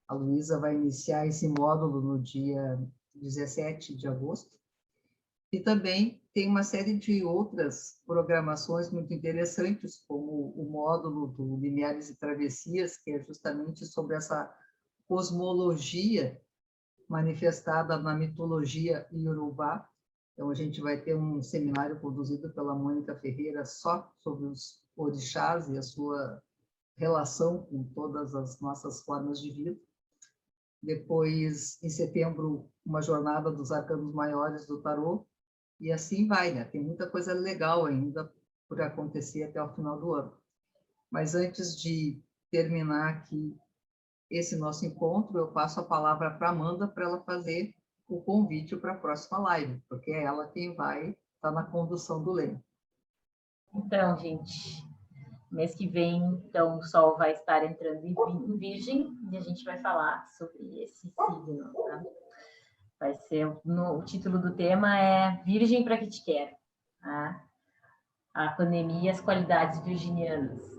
Speaker 1: A Luísa vai iniciar esse módulo no dia 17 de agosto. E também tem uma série de outras programações muito interessantes, como o módulo do Limiares e Travessias, que é justamente sobre essa cosmologia manifestada na mitologia iorubá. Então, a gente vai ter um seminário conduzido pela Mônica Ferreira só sobre os orixás e a sua relação com todas as nossas formas de vida. Depois, em setembro, uma jornada dos arcanos maiores do tarô, e assim vai, né? Tem muita coisa legal ainda por acontecer até o final do ano. Mas antes de terminar aqui esse nosso encontro, eu passo a palavra para a Amanda para ela fazer o convite para a próxima live, porque é ela quem vai estar na condução do lema.
Speaker 4: Então, gente, mês que vem, então, o Sol vai estar entrando em Virgem e a gente vai falar sobre esse signo, tá? Vai ser, o título do tema é Virgem para que te quero, tá? A pandemia e as qualidades virginianas.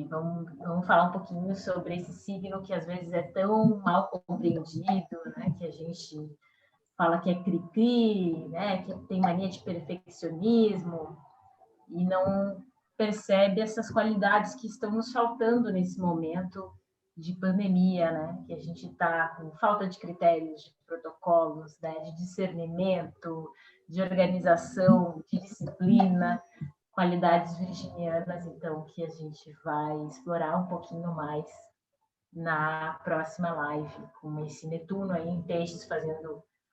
Speaker 4: Vamos falar um pouquinho sobre esse signo que às vezes é tão mal compreendido, né? Que a gente fala que é cri-cri, né? Que tem mania de perfeccionismo e não percebe essas qualidades que estão nos faltando nesse momento de pandemia, né? Que a gente está com falta de critérios, de protocolos, né? De discernimento, de organização, de disciplina, qualidades virginianas, então, que a gente vai explorar um pouquinho mais na próxima live, com esse Netuno aí em Peixes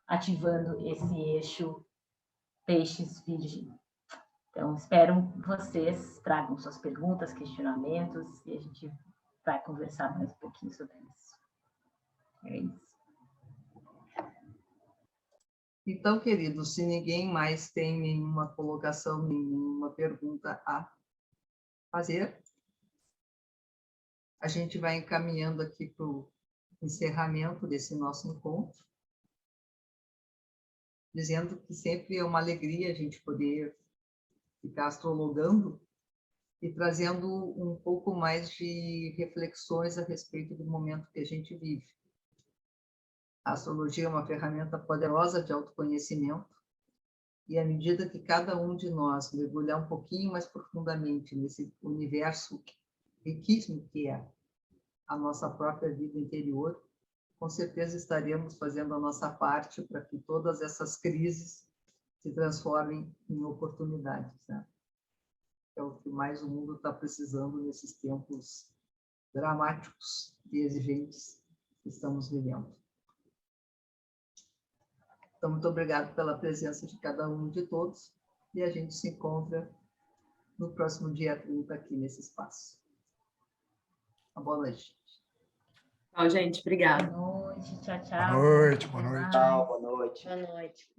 Speaker 4: ativando esse eixo Peixes-Virgem. Então, espero vocês tragam suas perguntas, questionamentos, e a gente vai conversar mais um pouquinho sobre isso. É isso.
Speaker 1: Então, queridos, se ninguém mais tem nenhuma colocação, nenhuma pergunta a fazer, a gente vai encaminhando aqui para o encerramento desse nosso encontro, dizendo que sempre é uma alegria a gente poder ficar astrologando e trazendo um pouco mais de reflexões a respeito do momento que a gente vive. A astrologia é uma ferramenta poderosa de autoconhecimento, e à medida que cada um de nós mergulhar um pouquinho mais profundamente nesse universo riquíssimo que é a nossa própria vida interior, com certeza estaremos fazendo a nossa parte para que todas essas crises se transformem em oportunidades, né? É o que mais o mundo está precisando nesses tempos dramáticos e exigentes que estamos vivendo. Então, muito obrigado pela presença de cada um de todos, e a gente se encontra no próximo dia 30 aqui nesse espaço. Uma boa noite.
Speaker 2: Tchau, gente. Obrigada.
Speaker 4: Boa noite, tchau, tchau.
Speaker 6: Boa noite, boa noite.
Speaker 5: Tchau, boa noite.
Speaker 2: Boa noite.